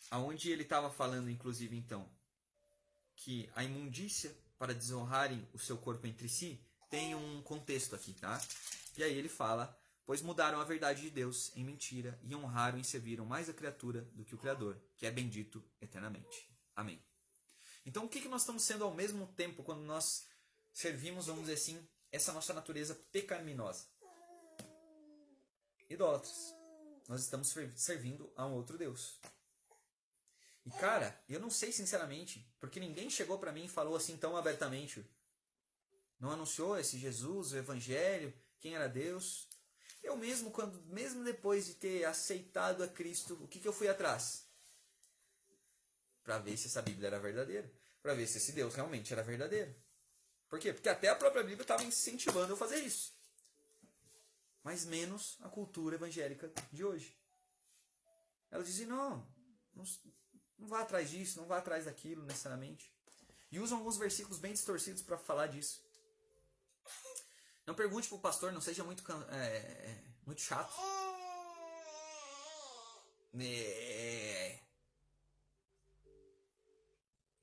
Aonde ele estava falando inclusive então que a imundícia para desonrarem o seu corpo entre si tem um contexto aqui, tá? E aí ele fala, pois mudaram a verdade de Deus em mentira e honraram e serviram mais a criatura do que o Criador, que é bendito eternamente. Amém. Então o que nós estamos sendo ao mesmo tempo quando nós servimos, vamos dizer assim, essa nossa natureza pecaminosa? Idólatras. Nós estamos servindo a um outro Deus. E cara, eu não sei sinceramente, porque ninguém chegou pra mim e falou assim tão abertamente. Não anunciou esse Jesus, o Evangelho, quem era Deus. Eu mesmo, mesmo depois de ter aceitado a Cristo, o que eu fui atrás? Para ver se essa Bíblia era verdadeira. Para ver se esse Deus realmente era verdadeiro. Por quê? Porque até a própria Bíblia estava incentivando eu a fazer isso. Mas menos a cultura evangélica de hoje. Ela dizia, não vá atrás disso, não vá atrás daquilo necessariamente. E usam alguns versículos bem distorcidos para falar disso. Não pergunte para o pastor, não seja muito chato.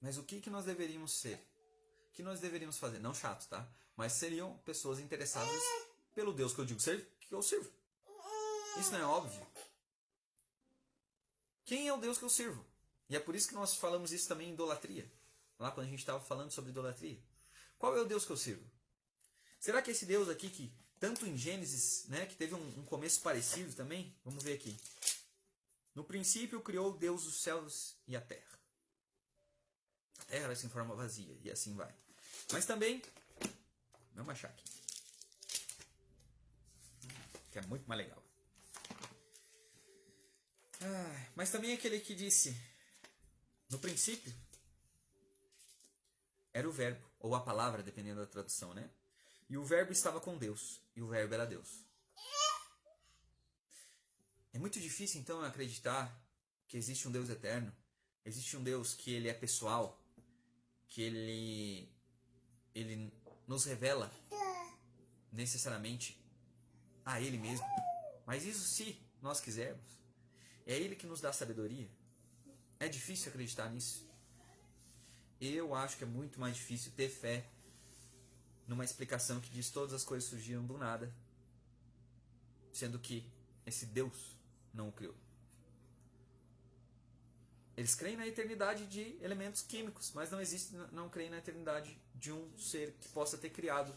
Mas o que nós deveríamos ser? O que nós deveríamos fazer? Não chato, tá? Mas seriam pessoas interessadas pelo Deus que eu digo que eu sirvo. Isso não é óbvio? Quem é o Deus que eu sirvo? E é por isso que nós falamos isso também em idolatria. Lá quando a gente estava falando sobre idolatria. Qual é o Deus que eu sirvo? Será que esse Deus aqui, que tanto em Gênesis, né, que teve um começo parecido também? Vamos ver aqui. No princípio criou Deus os céus e a terra. A terra era em forma vazia e assim vai. Mas também, vamos achar aqui. Que é muito mais legal. Mas também aquele que disse, no princípio, era o verbo, ou a palavra, dependendo da tradução, né? E o verbo estava com Deus, e o verbo era Deus. É muito difícil, então, acreditar que existe um Deus eterno, existe um Deus que ele é pessoal, que ele nos revela necessariamente a ele mesmo. Mas isso se nós quisermos. É ele que nos dá sabedoria. É difícil acreditar nisso. Eu acho que é muito mais difícil ter fé numa explicação que diz todas as coisas surgiram do nada, sendo que esse Deus não o criou. Eles creem na eternidade de elementos químicos, mas não creem na eternidade de um ser que possa ter criado.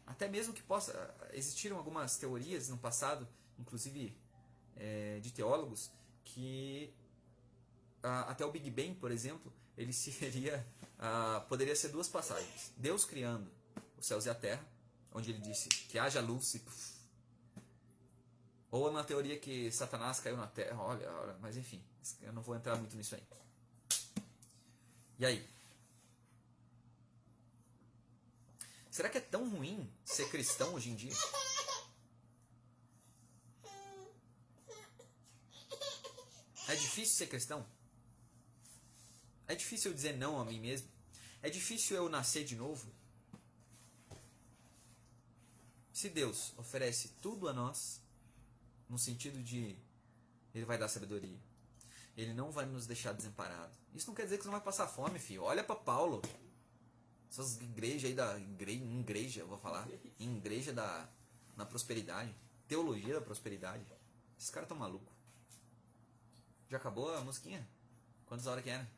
Até mesmo que possa... Existiram algumas teorias no passado, inclusive de teólogos, que até o Big Bang, por exemplo, ele poderia ser duas passagens. Deus criando os céus e a terra, onde ele disse que haja luz e... Ou na teoria que Satanás caiu na terra, olha, mas enfim, eu não vou entrar muito nisso aí. E aí? Será que é tão ruim ser cristão hoje em dia? É difícil ser cristão? É difícil eu dizer não a mim mesmo? É difícil eu nascer de novo? Se Deus oferece tudo a nós, no sentido de Ele vai dar sabedoria, Ele não vai nos deixar desamparados. Isso não quer dizer que você não vai passar fome, filho. Olha para Paulo. Essas igrejas aí igreja na prosperidade, teologia da prosperidade. Esses caras estão malucos. Já acabou a musiquinha? Quantas horas que era?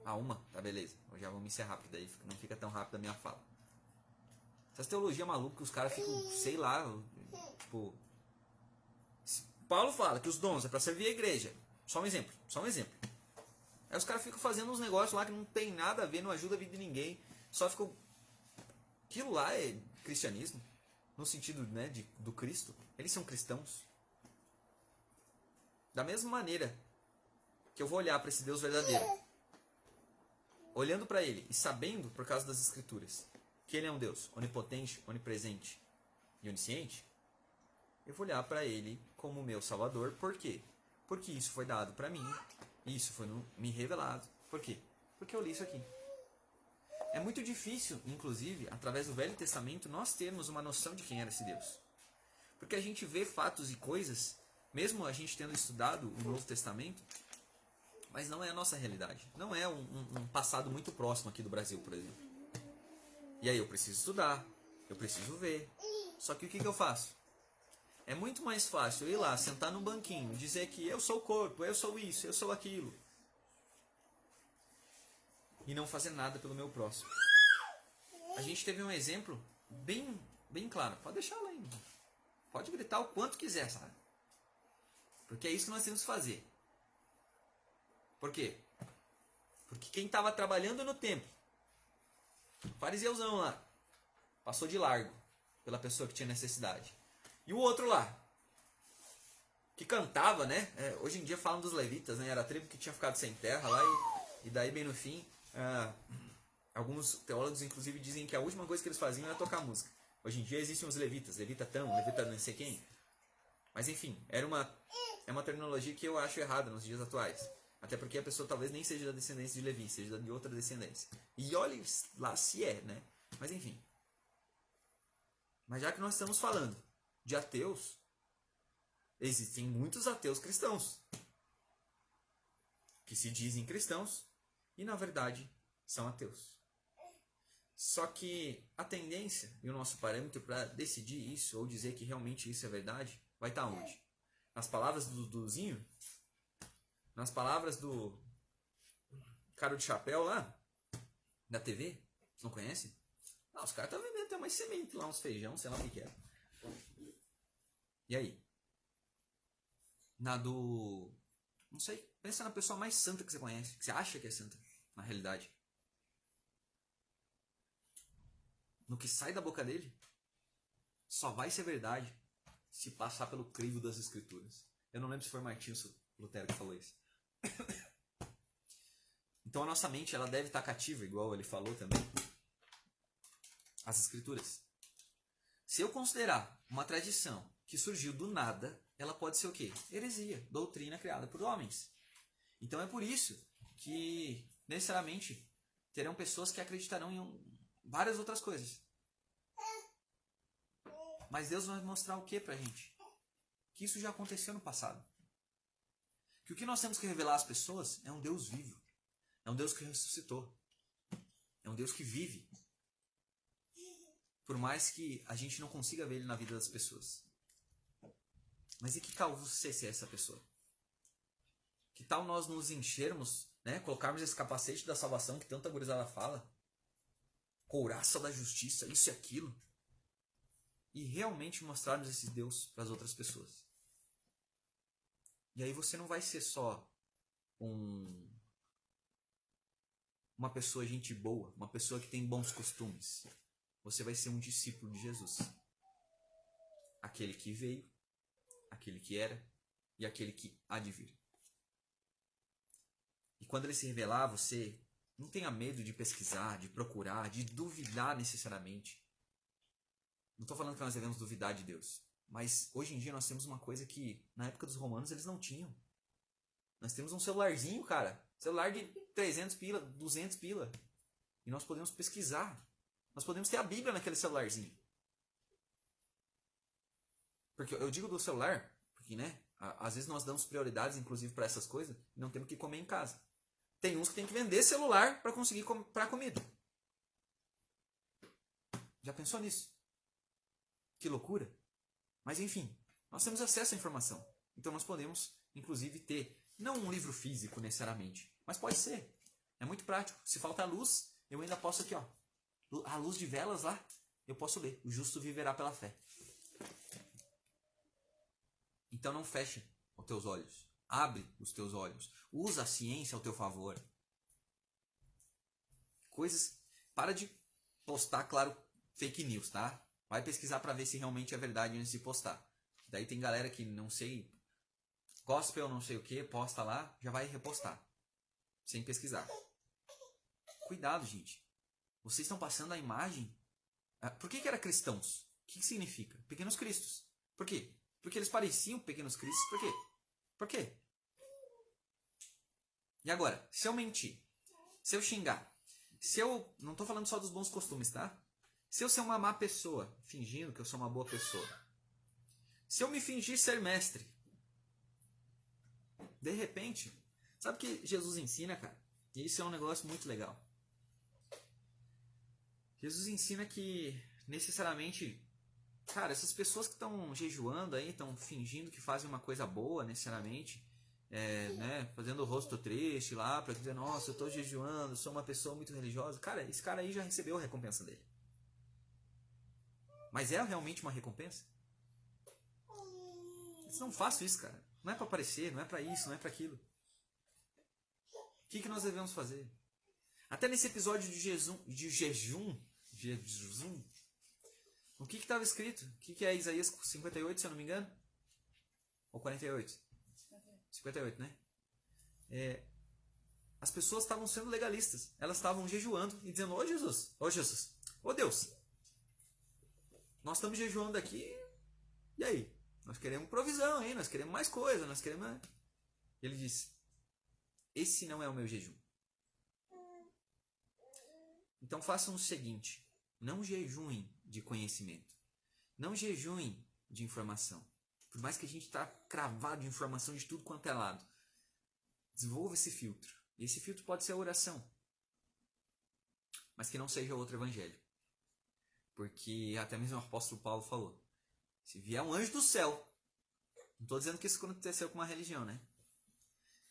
Uma. Tá, beleza. Eu já vou me encerrar, porque daí não fica tão rápido a minha fala. Essas teologias malucas que os caras ficam, sei lá, tipo... Paulo fala que os dons é pra servir a igreja. Só um exemplo. Aí os caras ficam fazendo uns negócios lá que não tem nada a ver, não ajuda a vida de ninguém. Só ficam... Aquilo lá é cristianismo. No sentido, né, do Cristo. Eles são cristãos. Da mesma maneira que eu vou olhar para esse Deus verdadeiro, olhando para ele e sabendo, por causa das Escrituras, que ele é um Deus onipotente, onipresente e onisciente, eu vou olhar para ele como meu Salvador. Por quê? Porque isso foi dado para mim, isso foi me revelado. Por quê? Porque eu li isso aqui. É muito difícil, inclusive, através do Velho Testamento, nós termos uma noção de quem era esse Deus. Porque a gente vê fatos e coisas, mesmo a gente tendo estudado o Novo Testamento, mas não é a nossa realidade. Não é um passado muito próximo aqui do Brasil, por exemplo. E aí eu preciso estudar, eu preciso ver. Só que o que eu faço? É muito mais fácil eu ir lá, sentar num banquinho, dizer que eu sou o corpo, eu sou isso, eu sou aquilo. E não fazer nada pelo meu próximo. A gente teve um exemplo bem claro. Pode deixar lá ainda. Pode gritar o quanto quiser, sabe? Porque é isso que nós temos que fazer. Por quê? Porque quem estava trabalhando no templo, o fariseuzão lá, passou de largo pela pessoa que tinha necessidade. E o outro lá, que cantava, né? Hoje em dia falam dos levitas, né? Era a tribo que tinha ficado sem terra lá e daí bem no fim, alguns teólogos inclusive dizem que a última coisa que eles faziam era tocar música. Hoje em dia existem os levitas, levitatão, levita não sei quem. Mas enfim, é uma terminologia que eu acho errada nos dias atuais. Até porque a pessoa talvez nem seja da descendência de Levi, seja de outra descendência. E olhe lá se é, né? Mas enfim. Mas já que nós estamos falando de ateus, existem muitos ateus cristãos. Que se dizem cristãos e na verdade são ateus. Só que a tendência e o nosso parâmetro para decidir isso ou dizer que realmente isso é verdade vai estar onde? Nas palavras do Duduzinho? Nas palavras do cara de chapéu lá? Da TV? Você não conhece? Não, os caras estão vendendo até mais semente lá, uns feijão, sei lá o que é. E aí? Na do... Não sei, pensa na pessoa mais santa que você conhece, que você acha que é santa, na realidade. No que sai da boca dele, só vai ser verdade se passar pelo crivo das Escrituras. Eu não lembro se foi Martinho Lutero que falou isso. Então a nossa mente ela deve estar cativa, igual ele falou também, às Escrituras. Se eu considerar uma tradição que surgiu do nada, ela pode ser o quê? Heresia, doutrina criada por homens. Então é por isso que necessariamente terão pessoas que acreditarão em várias outras coisas. Mas Deus vai mostrar o que pra gente? Que isso já aconteceu no passado. Que o que nós temos que revelar às pessoas é um Deus vivo. É um Deus que ressuscitou. É um Deus que vive. Por mais que a gente não consiga ver ele na vida das pessoas. Mas e que tal você ser essa pessoa? Que tal nós nos enchermos, né? Colocarmos esse capacete da salvação que tanta gurizada fala? Couraça da justiça, isso e aquilo. E realmente mostrarmos esse Deus para as outras pessoas. E aí você não vai ser só uma pessoa gente boa, uma pessoa que tem bons costumes. Você vai ser um discípulo de Jesus. Aquele que veio, aquele que era e aquele que há de vir. E quando ele se revelar, você não tenha medo de pesquisar, de procurar, de duvidar necessariamente. Não estou falando que nós devemos duvidar de Deus. Mas hoje em dia nós temos uma coisa que na época dos romanos eles não tinham. Nós temos um celularzinho, cara. Celular de 300 pila, 200 pila. E nós podemos pesquisar. Nós podemos ter a Bíblia naquele celularzinho. Porque eu digo do celular, porque, né? Às vezes nós damos prioridades, inclusive, para essas coisas, e não temos que comer em casa. Tem uns que tem que vender celular para conseguir comprar comida. Já pensou nisso? Que loucura. Mas enfim, nós temos acesso à informação. Então nós podemos, inclusive, ter Não um livro físico necessariamente, mas pode ser. É muito prático. Se falta luz, eu ainda posso aqui, ó. A luz de velas lá, eu posso ler. O justo viverá pela fé. Então não feche os teus olhos. Abre os teus olhos. Usa a ciência ao teu favor. Coisas. Para de postar, claro, fake news, tá? Vai pesquisar para ver se realmente é verdade antes de postar. Daí tem galera que não sei, gospel não sei o que, posta lá, já vai repostar. Sem pesquisar. Cuidado, gente. Vocês estão passando a imagem. Por que era cristãos? O que significa? Pequenos cristos. Por quê? Porque eles pareciam pequenos cristos. Por quê? Por quê? E agora, se eu mentir, se eu xingar, se eu... Não estou falando só dos bons costumes, tá? Se eu ser uma má pessoa, fingindo que eu sou uma boa pessoa. Se eu me fingir ser mestre. De repente, sabe o que Jesus ensina, cara? E isso é um negócio muito legal. Jesus ensina que, necessariamente, cara, essas pessoas que estão jejuando aí, estão fingindo que fazem uma coisa boa, necessariamente, né, fazendo o rosto triste lá, para dizer, nossa, eu estou jejuando, sou uma pessoa muito religiosa. Cara, esse cara aí já recebeu a recompensa dele. Mas é realmente uma recompensa? Eu não faço isso, cara. Não é para aparecer, não é para isso, não é para aquilo. O que nós devemos fazer? Até nesse episódio de jejum, o que estava escrito? O que é Isaías 58, se eu não me engano? Ou 48? 58, né? As pessoas estavam sendo legalistas. Elas estavam jejuando e dizendo, ô Jesus, ô Deus, nós estamos jejuando aqui, e aí? Nós queremos provisão, hein? Nós queremos mais coisa, nós queremos... Ele disse, esse não é o meu jejum. Então façam o seguinte, não jejuem de conhecimento, não jejuem de informação. Por mais que a gente está cravado de informação de tudo quanto é lado, desenvolva esse filtro. E esse filtro pode ser a oração, mas que não seja outro evangelho. Porque até mesmo o apóstolo Paulo falou, se vier um anjo do céu, não estou dizendo que isso aconteceu com uma religião, né?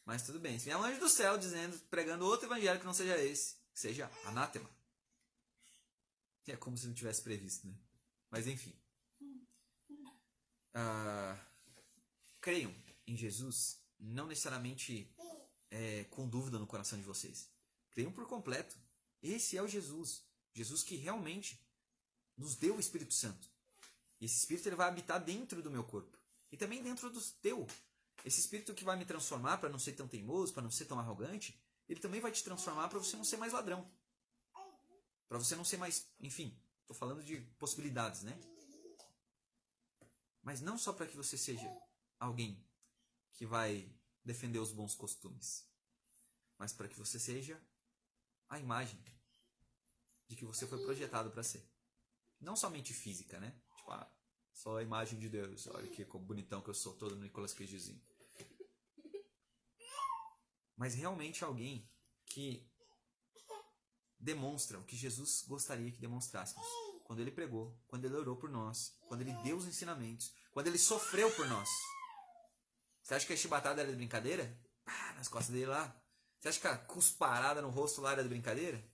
Mas tudo bem, se vier um anjo do céu dizendo, pregando outro evangelho que não seja esse, que seja anátema. É como se não tivesse previsto, né? Mas enfim. Creiam em Jesus, não necessariamente com dúvida no coração de vocês. Creiam por completo. Esse é o Jesus. Jesus que realmente nos deu o Espírito Santo. E esse Espírito ele vai habitar dentro do meu corpo. E também dentro do teu. Esse Espírito que vai me transformar para não ser tão teimoso, para não ser tão arrogante, ele também vai te transformar para você não ser mais ladrão. Para você não ser mais... Enfim, estou falando de possibilidades, né? Mas não só para que você seja alguém que vai defender os bons costumes, mas para que você seja a imagem de que você foi projetado para ser. Não somente física, né? Tipo, só a imagem de Deus. Olha que bonitão que eu sou, todo Nicolas Cagezinho. Mas realmente alguém que demonstra o que Jesus gostaria que demonstrássemos. Quando ele pregou, quando ele orou por nós, quando ele deu os ensinamentos, quando ele sofreu por nós. Você acha que a chibatada era de brincadeira? Nas costas dele lá. Você acha que a cusparada no rosto lá era de brincadeira?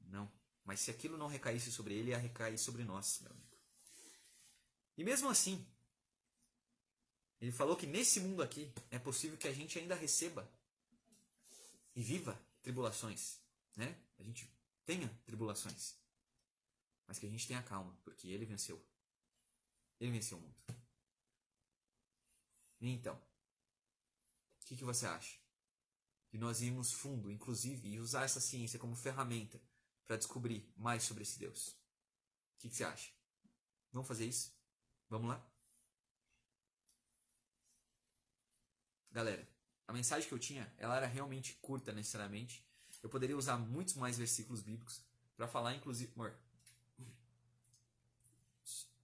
Não. Mas se aquilo não recaísse sobre ele, ia recair sobre nós, meu amigo. E mesmo assim, ele falou que nesse mundo aqui é possível que a gente ainda receba e viva tribulações, né? A gente tenha tribulações. Mas que a gente tenha calma, porque ele venceu. Ele venceu o mundo. E então, o que você acha? De nós irmos fundo, inclusive, e usar essa ciência como ferramenta para descobrir mais sobre esse Deus. O que você acha? Vamos fazer isso? Vamos lá? Galera, a mensagem que eu tinha, ela era realmente curta necessariamente. Eu poderia usar muitos mais versículos bíblicos para falar, inclusive... Amor.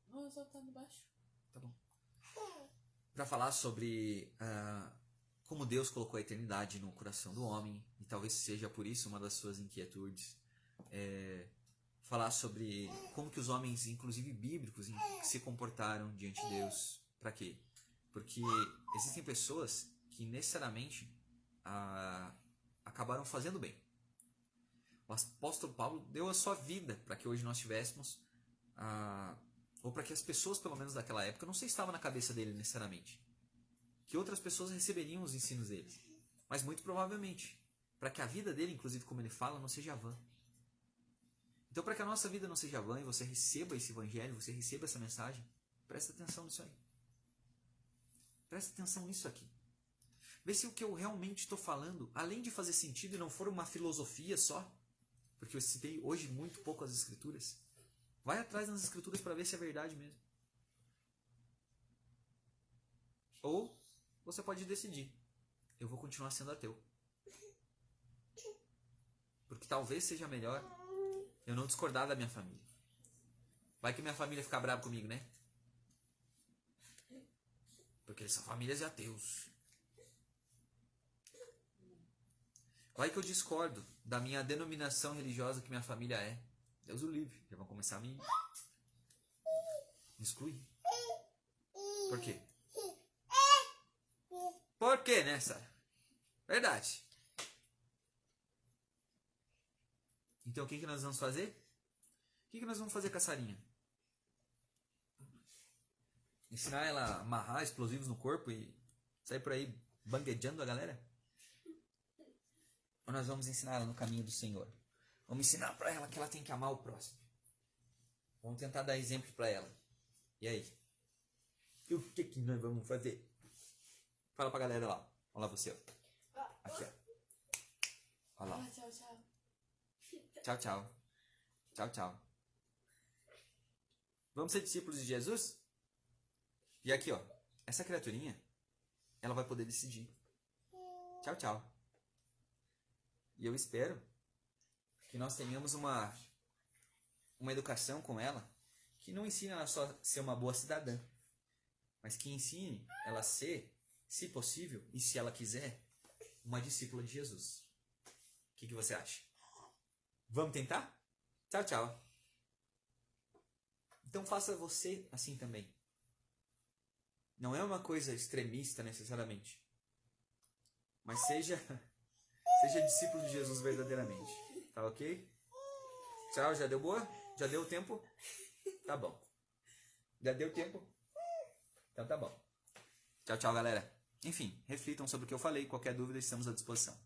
Vou soltar no baixo. Tá bom. Para falar sobre como Deus colocou a eternidade no coração do homem, e talvez seja por isso uma das suas inquietudes. Falar sobre como que os homens, inclusive bíblicos, se comportaram diante de Deus. Para quê? Porque existem pessoas que necessariamente acabaram fazendo bem. O apóstolo Paulo deu a sua vida para que hoje nós tivéssemos, ou para que as pessoas, pelo menos daquela época, não sei se estava na cabeça dele necessariamente, que outras pessoas receberiam os ensinos deles. Mas muito provavelmente, para que a vida dele, inclusive como ele fala, não seja vã. Então, para que a nossa vida não seja vã e você receba esse evangelho, você receba essa mensagem, presta atenção nisso aí. Presta atenção nisso aqui. Vê se o que eu realmente estou falando, além de fazer sentido e não for uma filosofia só, porque eu citei hoje muito pouco as escrituras, vai atrás nas escrituras para ver se é verdade mesmo. Ou você pode decidir, eu vou continuar sendo ateu. Porque talvez seja melhor eu não discordar da minha família. Vai que minha família ficar brava comigo, né? Porque eles são famílias de ateus. Vai que eu discordo da minha denominação religiosa que minha família é. Deus o livre. Já vão começar a me excluir. Por quê? Por quê, né, Sara? Verdade. Então o que nós vamos fazer? O que nós vamos fazer com a Sarinha? Ensinar ela a amarrar explosivos no corpo e sair por aí banguedeando a galera? Ou nós vamos ensinar ela no caminho do Senhor? Vamos ensinar para ela que ela tem que amar o próximo. Vamos tentar dar exemplo para ela. E aí? E o que nós vamos fazer? Fala pra galera lá. Olha lá você, ó. Aqui, ó. Olha lá. Tchau, tchau. Tchau, tchau. Tchau, tchau. Vamos ser discípulos de Jesus? E aqui, ó. Essa criaturinha, ela vai poder decidir. Tchau, tchau. E eu espero que nós tenhamos uma educação com ela que não ensine ela só a ser uma boa cidadã, mas que ensine ela a ser, se possível, e se ela quiser, uma discípula de Jesus. O que você acha? Vamos tentar? Tchau, tchau. Então faça você assim também. Não é uma coisa extremista necessariamente, mas seja discípulo de Jesus verdadeiramente. Tá ok? Tchau, já deu boa? Já deu tempo? Tá bom. Já deu tempo? Então tá bom. Tchau, tchau, galera. Enfim, reflitam sobre o que eu falei. Qualquer dúvida, estamos à disposição.